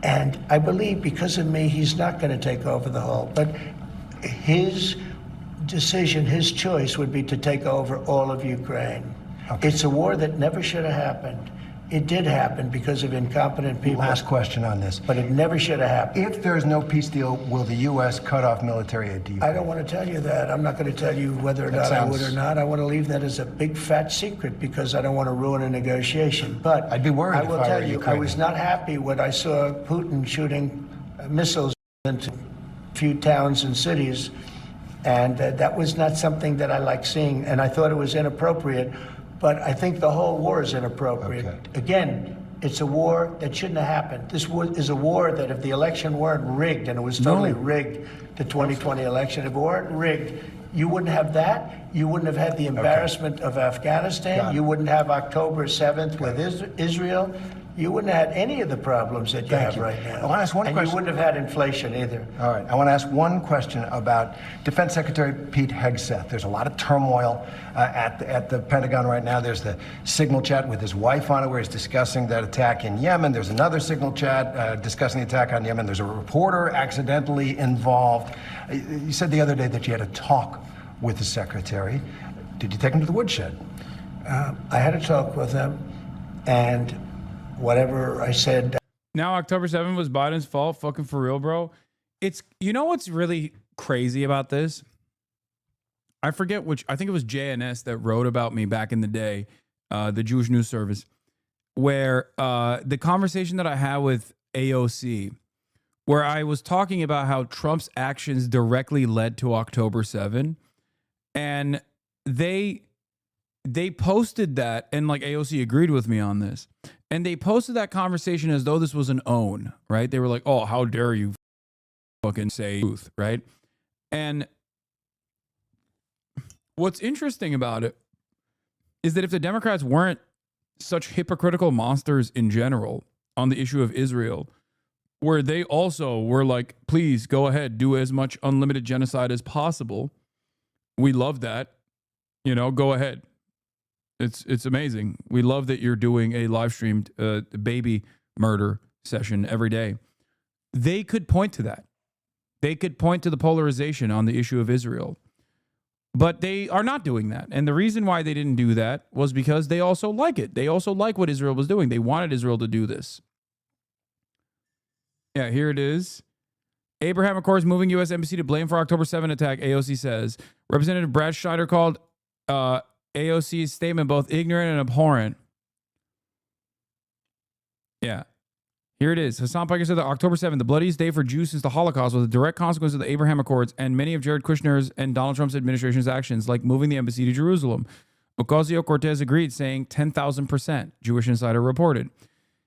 And I believe because of me, he's not going to take over the whole. But his decision, his choice would be to take over all of Ukraine. Okay. It's a war that never should have happened. It did happen because of incompetent people. Last question on this. But it never should have happened. If there is no peace deal, will the U.S. cut off military aid to Ukraine? I don't want to tell you that. I'm not going to tell you whether or not I would or not. I want to leave that as a big fat secret because I don't want to ruin a negotiation. But I'd be worried I will if I tell were you, Ukrainian. I was not happy when I saw Putin shooting missiles into a few towns and cities. And that was not something that I like seeing. And I thought it was inappropriate. But I think the whole war is inappropriate. Okay. Again, it's a war that shouldn't have happened. This is a war that if the election weren't rigged, and it was totally rigged, the 2020 election, if it weren't rigged, you wouldn't have that. You wouldn't have had the embarrassment of Afghanistan. You wouldn't have October 7th with Israel. You wouldn't have had any of the problems that you have right now. I want to ask one question. And you wouldn't have had inflation either. All right. I want to ask one question about Defense Secretary Pete Hegseth. There's a lot of turmoil at the Pentagon right now. There's the signal chat with his wife on it where he's discussing that attack in Yemen. There's another signal chat discussing the attack on Yemen. There's a reporter accidentally involved. You said the other day that you had a talk with the secretary. Did you take him to the woodshed? I had a talk with him, and whatever I said. Now October 7th was Biden's fault. Fucking for real, bro. It's, you know what's really crazy about this? I forget which, I think it was JNS that wrote about me back in the day, the Jewish News Service, where the conversation that I had with AOC where I was talking about how Trump's actions directly led to October 7, and they posted that, and like AOC agreed with me on this, and they posted that conversation as though this was an own, right? They were like, "Oh, how dare you fucking say truth," right? And what's interesting about it is that if the Democrats weren't such hypocritical monsters in general on the issue of Israel, where they also were like, please go ahead, do as much unlimited genocide as possible. We love that. You know, go ahead. It's amazing. We love that you're doing a live streamed baby murder session every day. They could point to that. They could point to the polarization on the issue of Israel. But they are not doing that. And the reason why they didn't do that was because they also like it. They also like what Israel was doing. They wanted Israel to do this. Yeah, here it is. Abraham Accords moving U.S. Embassy to blame for October 7 attack, AOC says. Representative Brad Schneider called AOC's statement both ignorant and abhorrent. Yeah. Here it is. Hasan Piker said that October 7th, the bloodiest day for Jews since the Holocaust, was a direct consequence of the Abraham Accords and many of Jared Kushner's and Donald Trump's administration's actions, like moving the embassy to Jerusalem. Ocasio-Cortez agreed, saying 10,000%, Jewish Insider reported.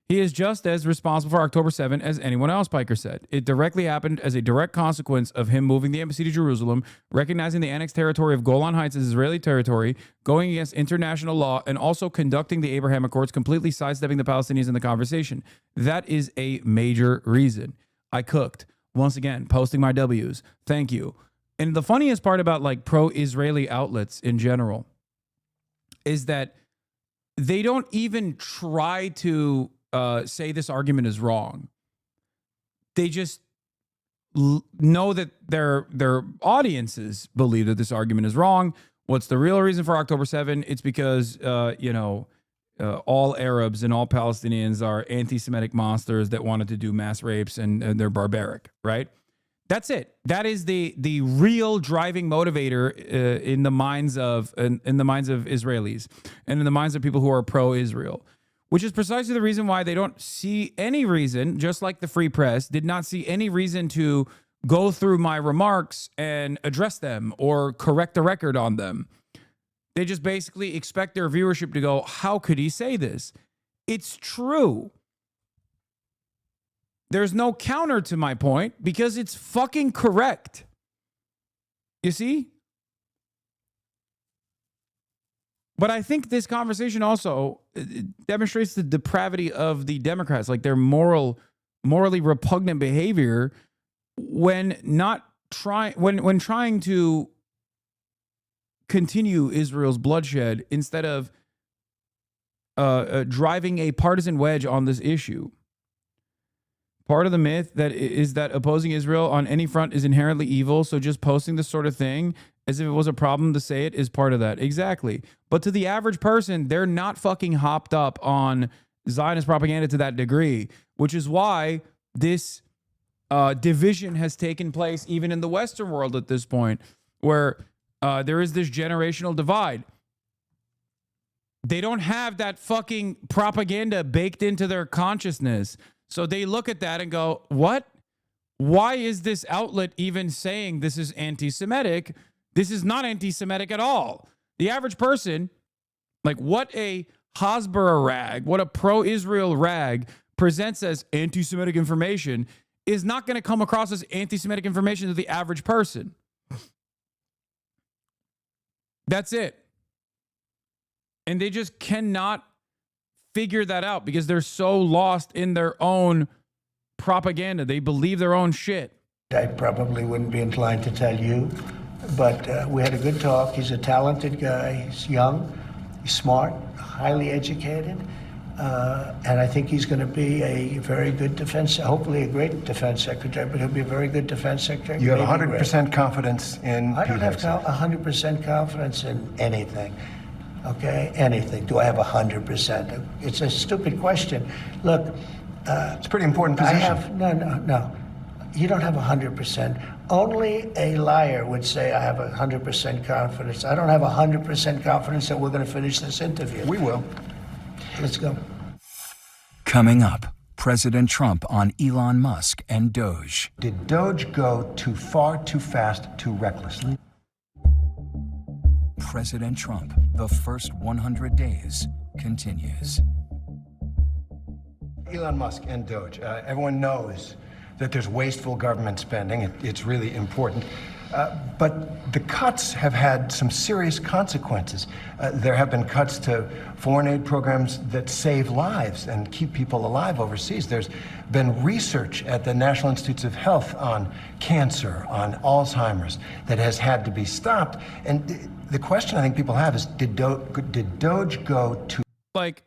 He is just as responsible for October 7 as anyone else, Piker said. It directly happened as a direct consequence of him moving the embassy to Jerusalem, recognizing the annexed territory of Golan Heights as Israeli territory, going against international law, and also conducting the Abraham Accords, completely sidestepping the Palestinians in the conversation. That is a major reason. I cooked. Once again, posting my W's. Thank you. And the funniest part about like pro-Israeli outlets in general is that they don't even try to say this argument is wrong. They just know that their audiences believe that this argument is wrong. What's the real reason for October 7? It's because, all Arabs and all Palestinians are anti-Semitic monsters that wanted to do mass rapes and they're barbaric, right? That's it. That is the real driving motivator in the minds of Israelis and in the minds of people who are pro-Israel. Which is precisely the reason why they don't see any reason, just like the Free Press, did not see any reason to go through my remarks and address them or correct the record on them. They just basically expect their viewership to go, how could he say this? It's true. There's no counter to my point because it's fucking correct. You see? But I think this conversation also demonstrates the depravity of the Democrats, like their morally repugnant behavior when trying to continue Israel's bloodshed instead of driving a partisan wedge on this issue. Part of the myth that is that opposing Israel on any front is inherently evil, so just posting this sort of thing as if it was a problem to say it is part of that. Exactly. But to the average person, they're not fucking hopped up on Zionist propaganda to that degree, which is why this division has taken place even in the Western world at this point, where there is this generational divide. They don't have that fucking propaganda baked into their consciousness. So they look at that and go, what? Why is this outlet even saying this is anti-Semitic? This is not anti-Semitic at all. The average person, like what a Hasbara rag, what a pro-Israel rag presents as anti-Semitic information is not going to come across as anti-Semitic information to the average person. That's it. And they just cannot figure that out because they're so lost in their own propaganda. They believe their own shit. I probably wouldn't be inclined to tell you, but we had a good talk. He's a talented guy. He's young, he's smart, highly educated, and I think he's going to be a very good hopefully a great defense secretary, but he'll be a very good defense secretary. You have 100% confidence in I don't have 100% confidence in anything. Okay, anything. Do I have 100%? It's a stupid question. Look, it's a pretty important position. No. You don't have 100%. Only a liar would say I have 100% confidence. I don't have 100% confidence that we're going to finish this interview. We will. Let's go. Coming up, President Trump on Elon Musk and Doge. Did Doge go too far, too fast, too recklessly? President Trump, the first 100 days, continues. Elon Musk and Doge. Everyone knows that there's wasteful government spending. It's really important. But the cuts have had some serious consequences. There have been cuts to foreign aid programs that save lives and keep people alive overseas. There's been research at the National Institutes of Health on cancer, on Alzheimer's, that has had to be stopped. And the question I think people have is, did Doge go too... Like,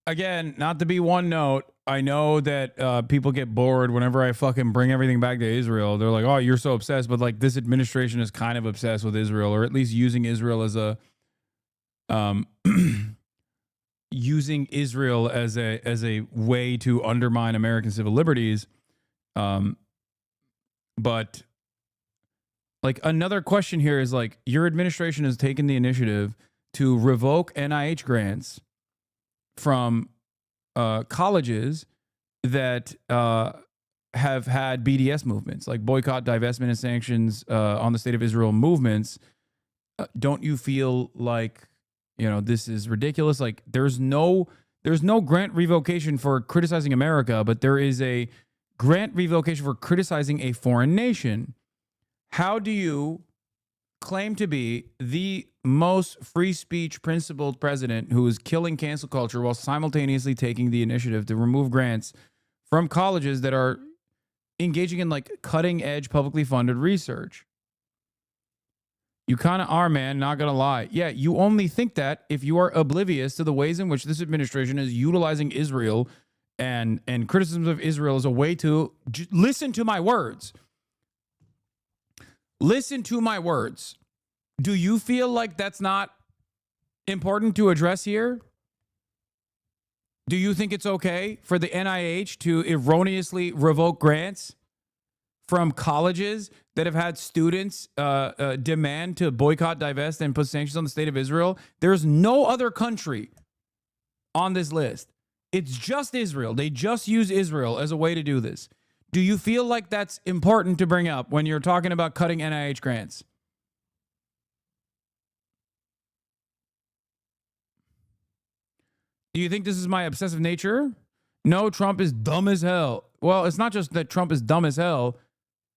again, not to be one note, I know that people get bored whenever I fucking bring everything back to Israel. They're like, oh, you're so obsessed. But like, this administration is kind of obsessed with Israel, or at least using Israel as a way to undermine American civil liberties. But like, another question here is like, your administration has taken the initiative to revoke NIH grants from colleges that have had BDS movements, like boycott, divestment, and sanctions on the State of Israel movements. Don't you feel like, you know, this is ridiculous? Like, there's no grant revocation for criticizing America, but there is a grant revocation for criticizing a foreign nation. How do you claim to be the most free speech principled president who is killing cancel culture while simultaneously taking the initiative to remove grants from colleges that are engaging in like cutting edge publicly funded research? You kind of are, man, not gonna lie. Yeah, you only think that if you are oblivious to the ways in which this administration is utilizing Israel and criticisms of Israel as a way to listen to my words. Listen to my words. Do you feel like that's not important to address here? Do you think it's okay for the NIH to erroneously revoke grants from colleges that have had students demand to boycott, divest, and put sanctions on the State of Israel? There's no other country on this list. It's just Israel. They just use Israel as a way to do this. Do you feel like that's important to bring up when you're talking about cutting NIH grants? Do you think this is my obsessive nature? No, Trump is dumb as hell. Well, it's not just that Trump is dumb as hell,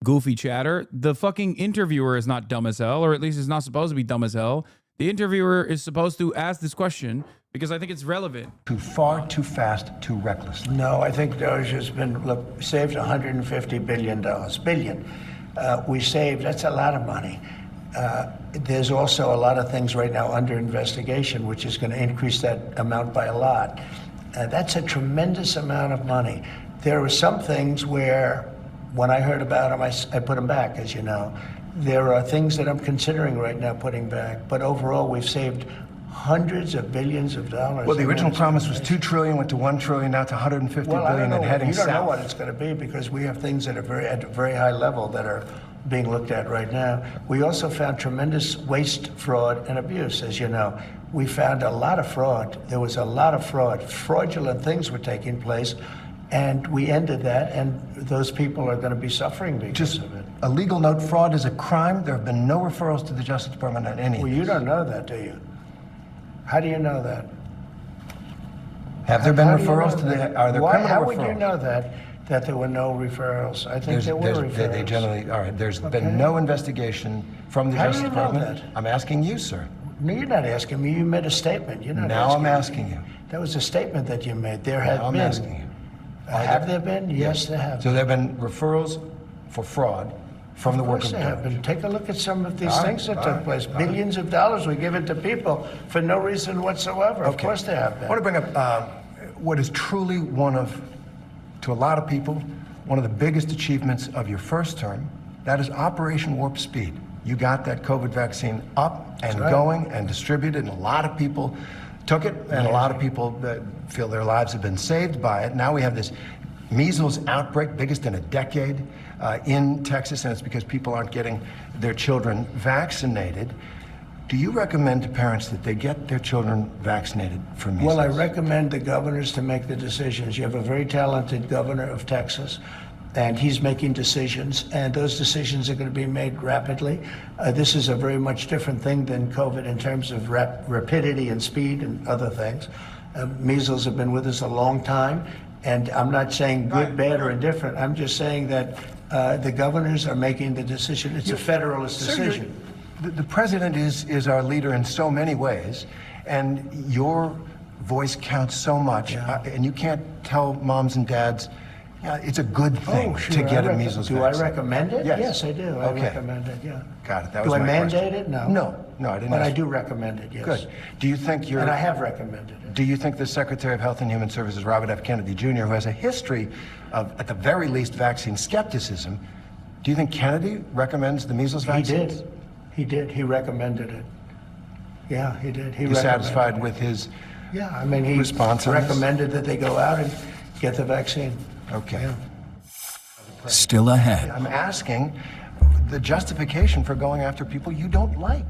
goofy chatter. The fucking interviewer is not dumb as hell, or at least is not supposed to be dumb as hell. The interviewer is supposed to ask this question because I think it's relevant. Too far, too fast, too reckless. No, I think Doge has been, look, saved $150 billion. We saved, that's a lot of money. There's also a lot of things right now under investigation, which is going to increase that amount by a lot. That's a tremendous amount of money. There were some things where, when I heard about them, I put them back, as you know. There are things that I'm considering right now putting back, but overall we've saved hundreds of billions of dollars. Well, the original promise was $2 trillion, went to $1 trillion, now to $150 billion, and heading south. You don't know what it's going to be because we have things that are at a very high level that are being looked at right now. We also found tremendous waste, fraud, and abuse, as you know. We found a lot of fraud. There was a lot of fraud. Fraudulent things were taking place, and we ended that, and those people are going to be suffering because of it. A legal note, fraud is a crime. There have been no referrals to the Justice Department on any of Well, you don't know that, do you? How do you know that? Have there been referrals to the, are there criminal referrals? How would you know that there were no referrals? I think there were referrals. They generally, all right, there's been no investigation from the Justice Department. How do you know that? I'm asking you, sir. No, you're not asking me. You made a statement. You're not now asking I'm asking you. That was a statement that you made. There have I'm been. asking you. Have there been? Yes, there have. So there have been referrals for fraud from the work of there have been. Take a look at some of these All things right, that took place. Billions of dollars were given to people for no reason whatsoever. Of course there have been. I want to bring up what is truly one of, to a lot of people, one of the biggest achievements of your first term. That is Operation Warp Speed. You got that COVID vaccine up and going and distributed, and a lot of people took it, and a lot of people feel their lives have been saved by it. Now we have this measles outbreak, biggest in a decade in Texas, and it's because people aren't getting their children vaccinated. Do you recommend to parents that they get their children vaccinated for measles? Well, I recommend the governors to make the decisions. You have a very talented governor of Texas, and he's making decisions, and those decisions are going to be made rapidly. This is a very much different thing than COVID in terms of rapidity and speed and other things. Measles have been with us a long time, and I'm not saying good, bad, or indifferent. I'm just saying that the governors are making the decision. It's a federalist decision. The president is our leader in so many ways, and your voice counts so much, and you can't tell moms and dads, it's a good thing to get a measles vaccine. Do I recommend it? Yes, yes I do. I recommend it, yeah. Got it. That was my question. Do I mandate it? No. No, I didn't But ask. I do recommend it, yes. Good. Do you think And I have recommended it. Do you think the Secretary of Health and Human Services, Robert F. Kennedy Jr., who has a history of, at the very least, vaccine skepticism, do you think Kennedy recommends the measles vaccine? He did. He recommended it. Yeah, he did. You're satisfied with his Yeah, I mean, he response on this? recommended that they go out and get the vaccine. Okay. Yeah. Still ahead. I'm asking the justification for going after people you don't like.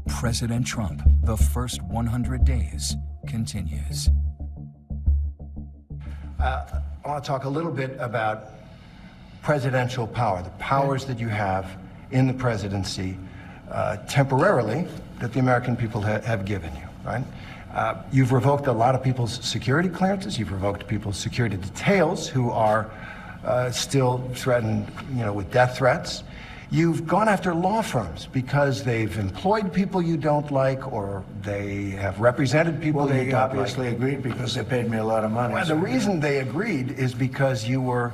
President Trump, the first 100 days, continues. I want to talk a little bit about presidential power, the powers that you have in the presidency temporarily that the American people have given you, right? You've revoked a lot of people's security clearances. You've revoked people's security details who are still threatened, with death threats. You've gone after law firms because they've employed people you don't like, or they have represented people Well, you they don't obviously agreed because they paid me a lot of money. Well, the reason they agreed is because you were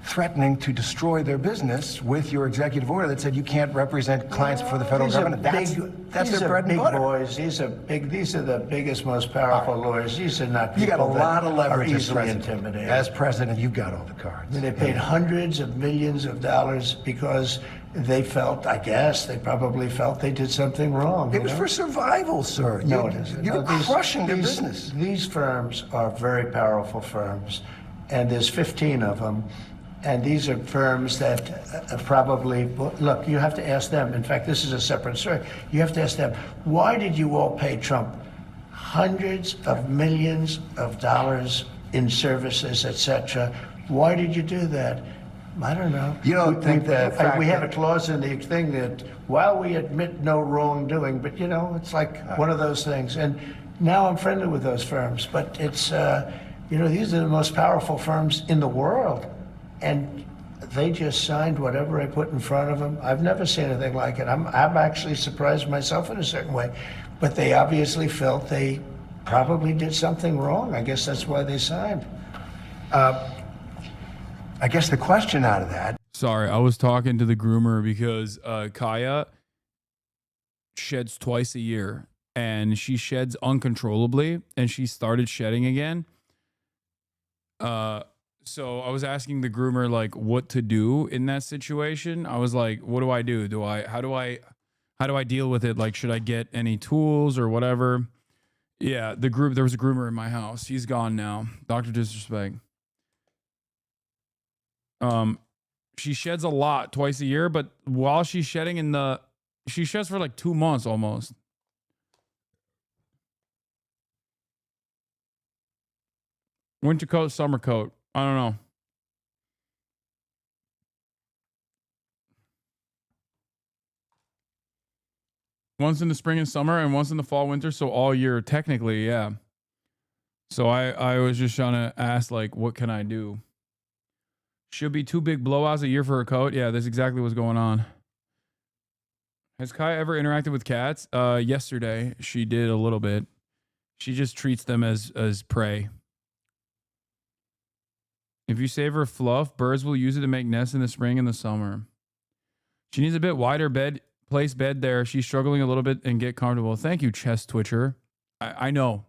threatening to destroy their business with your executive order that said you can't represent clients for the federal government. That's their bread and butter. Boys. These are the biggest, most powerful lawyers. These are not You people got a lot of that are leverage as easily president. intimidated. As president, you've got all the cards. They paid hundreds of millions of dollars because they felt, I guess, they probably felt they did something wrong. It was for survival, sir. No, it isn't. You were crushing their business. These firms are very powerful firms, and there's 15 of them. And these are firms that probably, look, you have to ask them. In fact, this is a separate story. You have to ask them, why did you all pay Trump hundreds of millions of dollars in services, etc.? Why did you do that? I don't know. You don't think that we have a clause in the thing that, while we admit no wrongdoing, but it's like one of those things. And now I'm friendly with those firms, but it's, these are the most powerful firms in the world. And they just signed whatever I put in front of them. I've never seen anything like it. I'm actually surprised myself in a certain way. But they obviously felt they probably did something wrong. I guess that's why they signed. I guess the question out of that. Sorry, I was talking to the groomer because Kaya sheds twice a year, and she sheds uncontrollably, and she started shedding again. So I was asking the groomer what to do in that situation. I was like, what do I do? How do I deal with it? Should I get any tools or whatever? Yeah, there was a groomer in my house. He's gone now. Dr. Disrespect. She sheds a lot twice a year, but while she's shedding she sheds for 2 months almost. Winter coat, summer coat. I don't know. Once in the spring and summer and once in the fall, winter. So all year, technically, yeah. So I was just trying to ask, what can I do? Should be 2 big blowouts a year for her coat. Yeah, that's exactly what's going on. Has Kai ever interacted with cats? Yesterday, she did a little bit. She just treats them as prey. If you save her fluff, birds will use it to make nests in the spring and the summer. She needs a bit wider bed. Place bed there. She's struggling a little bit and get comfortable. Thank you, Chest Twitcher. I know.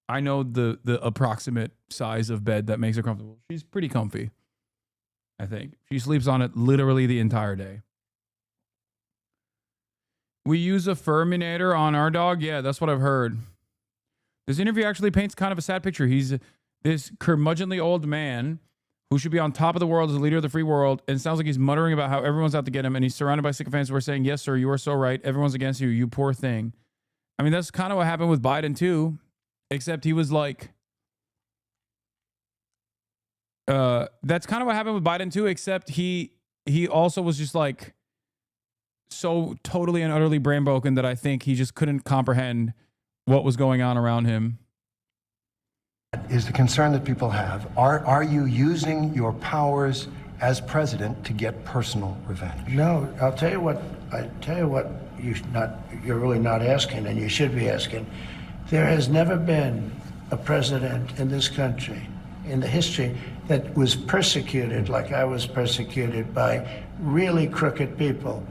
I know the approximate size of bed that makes her comfortable. She's pretty comfy, I think. She sleeps on it literally the entire day. We use a Furminator on our dog. Yeah, that's what I've heard. This interview actually paints kind of a sad picture. He's this curmudgeonly old man who should be on top of the world as the leader of the free world. And it sounds like he's muttering about how everyone's out to get him. And he's surrounded by sycophants who are saying, yes, sir, you are so right. Everyone's against you, you poor thing. I mean, that's kind of what happened with Biden too, except he was like, that's kind of what happened with Biden too, except he also was just like so totally and utterly brain broken that I think he just couldn't comprehend what was going on around him. Is the concern that people have. Are you using your powers as president to get personal revenge? No, I'll tell you what you're really not asking, and you should be asking. There has never been a president in this country, in the history, that was persecuted like I was persecuted by really crooked people,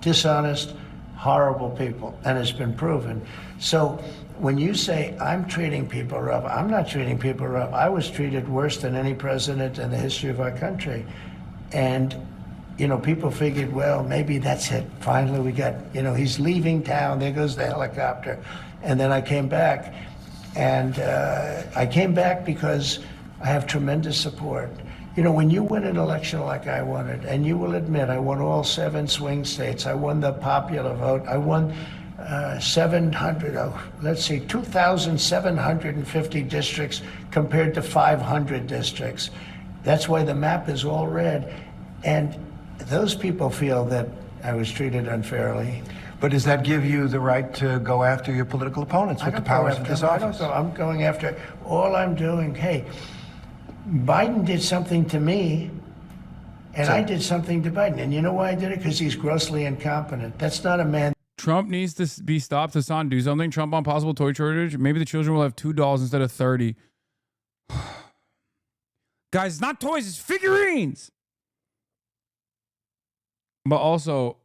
dishonest, horrible people, and it's been proven. So when you say I'm treating people rough, I'm not treating people rough. I was treated worse than any president in the history of our country. And, you know, people figured, well, maybe that's it. Finally, we got, you know, he's leaving town. There goes the helicopter. And then I came back. And I came back because I have tremendous support. You know, when you win an election like I won it, and you will admit I won all 7 swing states, I won the popular vote, I won 2,750 districts compared to 500 districts. That's why the map is all red. And those people feel that I was treated unfairly. But does that give you the right to go after your political opponents with the powers of this office? I'm going after, all I'm doing, hey, Biden did something to me, and I did something to Biden. And you know why I did it? Because he's grossly incompetent. That's not a man. Trump needs to be stopped. Hasan, do something. Trump on possible toy shortage. Maybe the children will have $2 instead of 30. Guys, it's not toys, it's figurines. But also,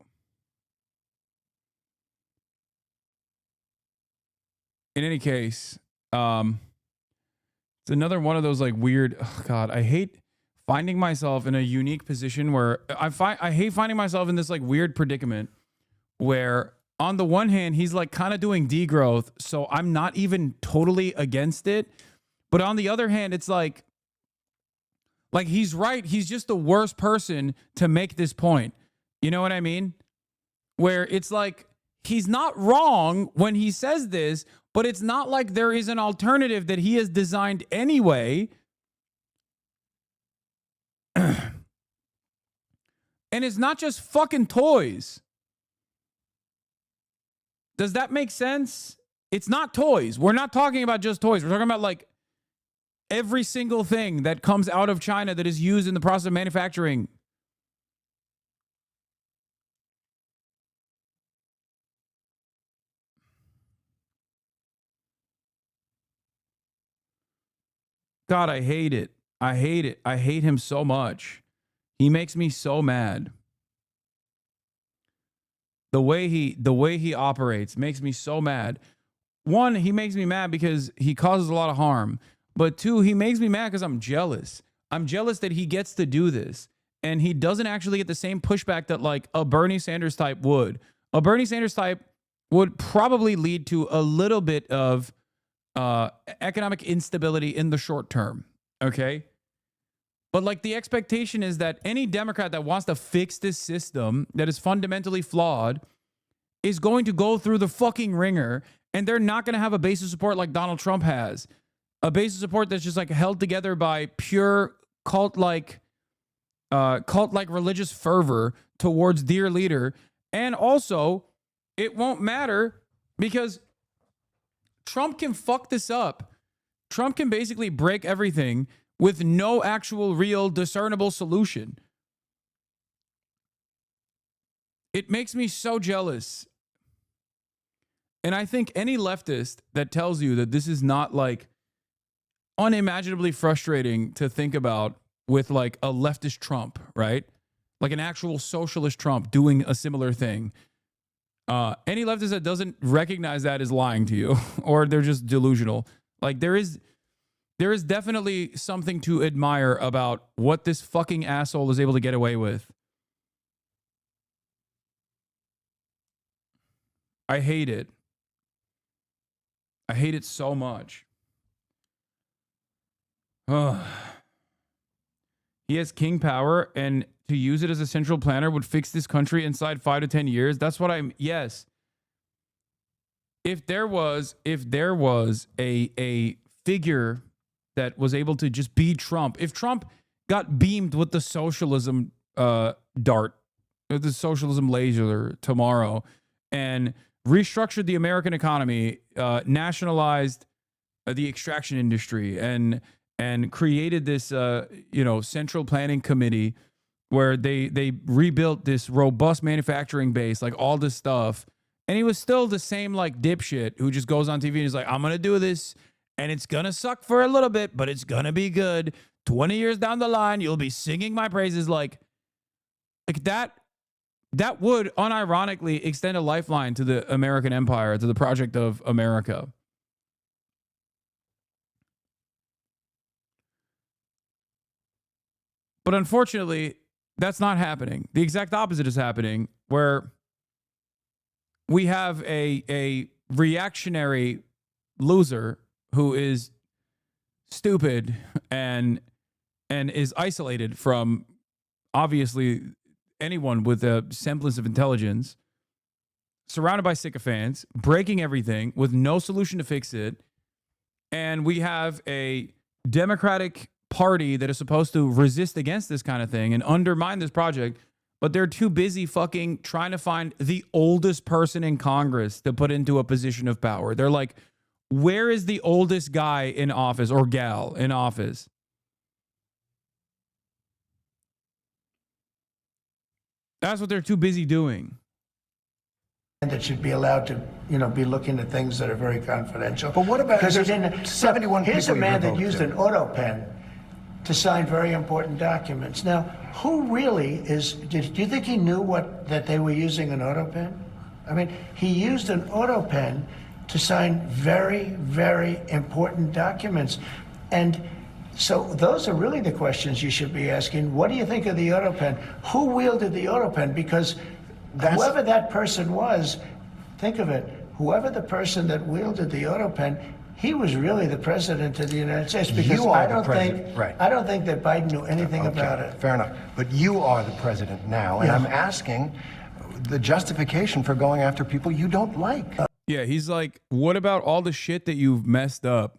in any case, it's another one of those like weird, oh God, I hate finding myself in a unique position where I hate finding myself in this like weird predicament where on the one hand, he's like kind of doing degrowth. So I'm not even totally against it. But on the other hand, it's like he's right. He's just the worst person to make this point. You know what I mean? Where it's like, he's not wrong when he says this, but it's not like there is an alternative that he has designed anyway. And it's not just fucking toys. Does that make sense? It's not toys. We're not talking about just toys. We're talking about like every single thing that comes out of China that is used in the process of manufacturing. God, I hate it. I hate it. I hate him so much. He makes me so mad. The way he operates makes me so mad. One, he makes me mad because he causes a lot of harm. But two, he makes me mad because I'm jealous. I'm jealous that he gets to do this. And he doesn't actually get the same pushback that like a Bernie Sanders type would. A Bernie Sanders type would probably lead to a little bit of economic instability in the short term. Okay? But like the expectation is that any Democrat that wants to fix this system that is fundamentally flawed is going to go through the fucking ringer, and they're not going to have a base of support like Donald Trump has. A base of support that's just like held together by pure cult-like religious fervor towards their leader. And also, it won't matter because Trump can fuck this up. Trump can basically break everything with no actual, real, discernible solution. It makes me so jealous. And I think any leftist that tells you that this is not like unimaginably frustrating to think about with like a leftist Trump, right? Like an actual socialist Trump doing a similar thing. Any leftist that doesn't recognize that is lying to you or they're just delusional. Like there is definitely something to admire about what this fucking asshole is able to get away with. I hate it. I hate it so much. he has king power, and to use it as a central planner would fix this country inside 5 to 10 years. That's what yes. If there was a figure that was able to just be Trump, if Trump got beamed with the socialism dart, the socialism laser tomorrow, and restructured the American economy, nationalized the extraction industry, and created this central planning committee where they rebuilt this robust manufacturing base, like all this stuff. And he was still the same like dipshit who just goes on TV and is like, I'm going to do this and it's going to suck for a little bit, but it's going to be good. 20 years down the line, you'll be singing my praises. Like that would unironically extend a lifeline to the American empire, to the project of America. But unfortunately, that's not happening. The exact opposite is happening, where we have a reactionary loser who is stupid and is isolated from obviously anyone with a semblance of intelligence, surrounded by sycophants, breaking everything with no solution to fix it. And we have a Democratic Party that is supposed to resist against this kind of thing and undermine this project, but they're too busy fucking trying to find the oldest person in Congress to put into a position of power. They're like, where is the oldest guy in office or gal in office? That's what they're too busy doing. That should be allowed to, be looking at things that are very confidential. But what about, because there's 71 here's people a man you that used to. an auto pen to sign very important documents. Now, who really do you think he knew that they were using an auto pen? I mean, he used an auto pen to sign very, very important documents. And so those are really the questions you should be asking. What do you think of the auto pen? Who wielded the auto pen? Because whoever that person was, think of it, whoever the person that wielded the auto pen, he was really the president of the United States. Because I don't think that Biden knew anything about it. Fair enough. But you are the president now, and I'm asking the justification for going after people you don't like. Yeah, he's like, what about all the shit that you've messed up?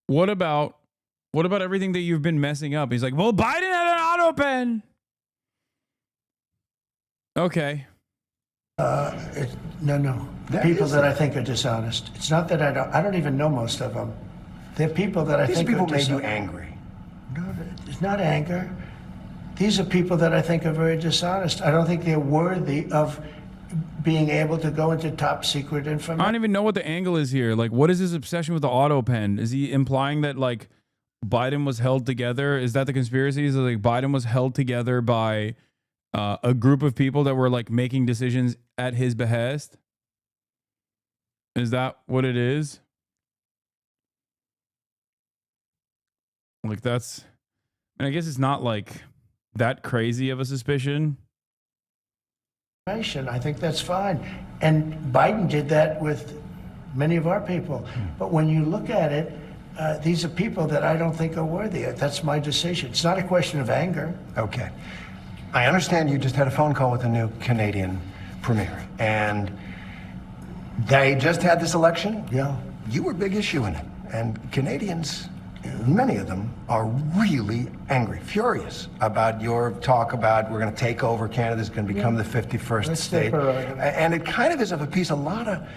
What about everything that you've been messing up? He's like, well, Biden had an auto pen. Okay. No. People that I think are dishonest. It's not that I don't even know most of them. They're people that I think are dishonest. These people made you angry. No, it's not anger. These are people that I think are very dishonest. I don't think they're worthy of being able to go into top secret information. I don't even know what the angle is here. Like, what is his obsession with the auto pen? Is he implying that, like, Biden was held together? Is that the conspiracy? Is it like Biden was held together by a group of people that were, like, making decisions at his behest? Is that what it is? Like, that's... And I guess it's not, like, that crazy of a suspicion. I think that's fine. And Biden did that with many of our people. But when you look at it, these are people that I don't think are worthy. That's my decision. It's not a question of anger. Okay. I understand you just had a phone call with the new Canadian premier, and they just had this election. Yeah. You were a big issue in it, and Canadians, many of them, are really angry, furious about your talk about we're going to take over Canada, is going to become the 51st state. And it kind of is of a piece. A lot of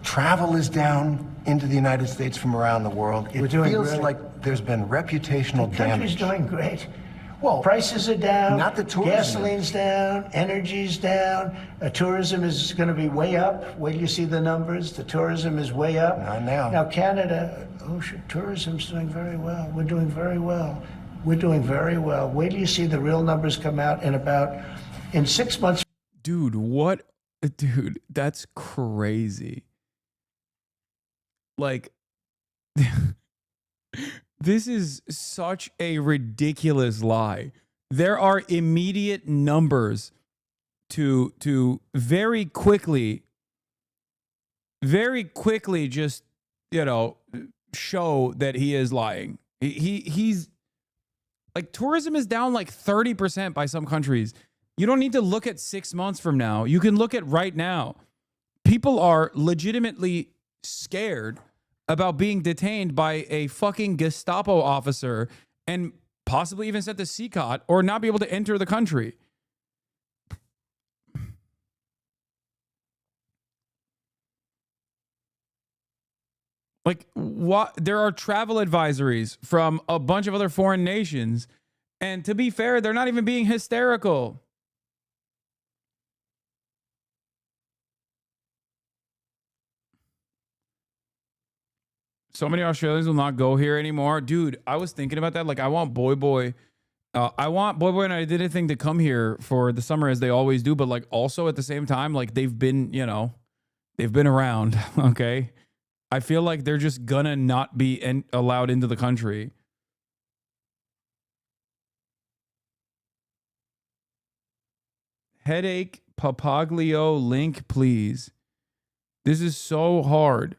travel is down into the United States from around the world. It feels like there's been reputational damage. The country's doing great. Well, prices are down. Not the tourism. Gasoline's down. Energy's down. Tourism is going to be way up. Wait till you see the numbers. The tourism is way up. Not now. Now Canada, tourism's doing very well. We're doing very well. We're doing very well. Wait till you see the real numbers come out in 6 months. Dude, what? Dude, that's crazy. Like, this is such a ridiculous lie. There are immediate numbers to very quickly just, show that he is lying. He's like, tourism is down like 30% by some countries. You don't need to look at 6 months from now. You can look at right now. People are legitimately scared about being detained by a fucking Gestapo officer and possibly even sent to CCOT or not be able to enter the country. Like, what? There are travel advisories from a bunch of other foreign nations. And to be fair, they're not even being hysterical. So many Australians will not go here anymore. Dude, I was thinking about that. Like, I want Boy Boy. I want Boy Boy and I did a thing to come here for the summer as they always do. But like, also at the same time, like, they've been, you know, they've been around. Okay. I feel like they're just gonna not be allowed into the country. Headache Papaglio link, please. This is so hard.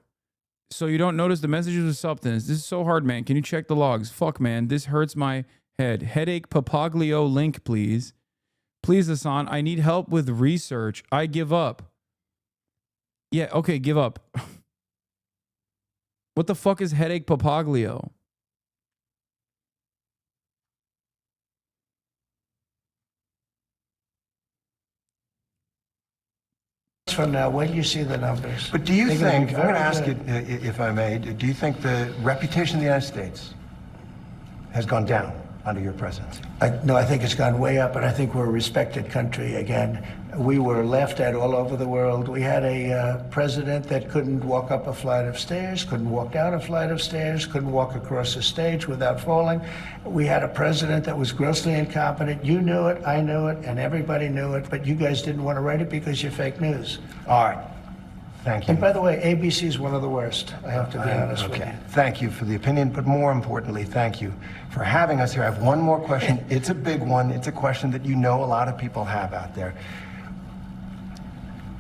So you don't notice the messages of substance. This is so hard, man. Can you check the logs? Fuck, man. This hurts my head. Headache Papaglio link, please. Please, Hasan. I need help with research. I give up. Yeah, okay, give up. What the fuck is Headache Papaglio? From now, when you see the numbers. But do you they're think, gonna I'm be going to very ask good. you, if I may, do you think the reputation of the United States has gone down under your presidency? No, I think it's gone way up, and I think we're a respected country again. We were laughed at all over the world. We had a president that couldn't walk up a flight of stairs, couldn't walk down a flight of stairs, couldn't walk across a stage without falling. We had a president that was grossly incompetent. You knew it, I knew it, and everybody knew it, but you guys didn't want to write it because you're fake news. All right. Thank you. And by the way, ABC is one of the worst, I have to be honest with you. Thank you for the opinion, but more importantly, thank you for having us here. I have one more question. It's a big one. It's a question that you know a lot of people have out there.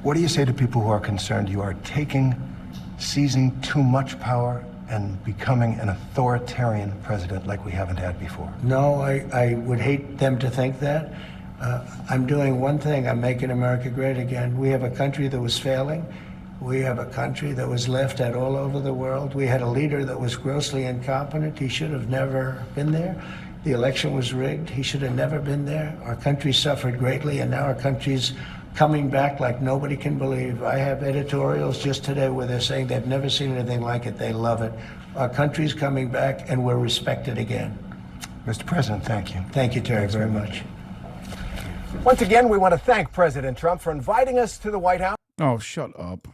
What do you say to people who are concerned you are seizing too much power and becoming an authoritarian president like we haven't had before? No, I would hate them to think that. I'm doing one thing. I'm making America great again. We have a country that was failing. We have a country that was laughed at all over the world. We had a leader that was grossly incompetent. He should have never been there. The election was rigged. He should have never been there. Our country suffered greatly, and now our country's coming back like nobody can believe. I have editorials just today where they're saying they've never seen anything like it. They love it. Our country's coming back, and we're respected again. Mr. President, thank you. Thank you, Terry, very much. Once again, we want to thank President Trump for inviting us to the White House. Oh, shut up.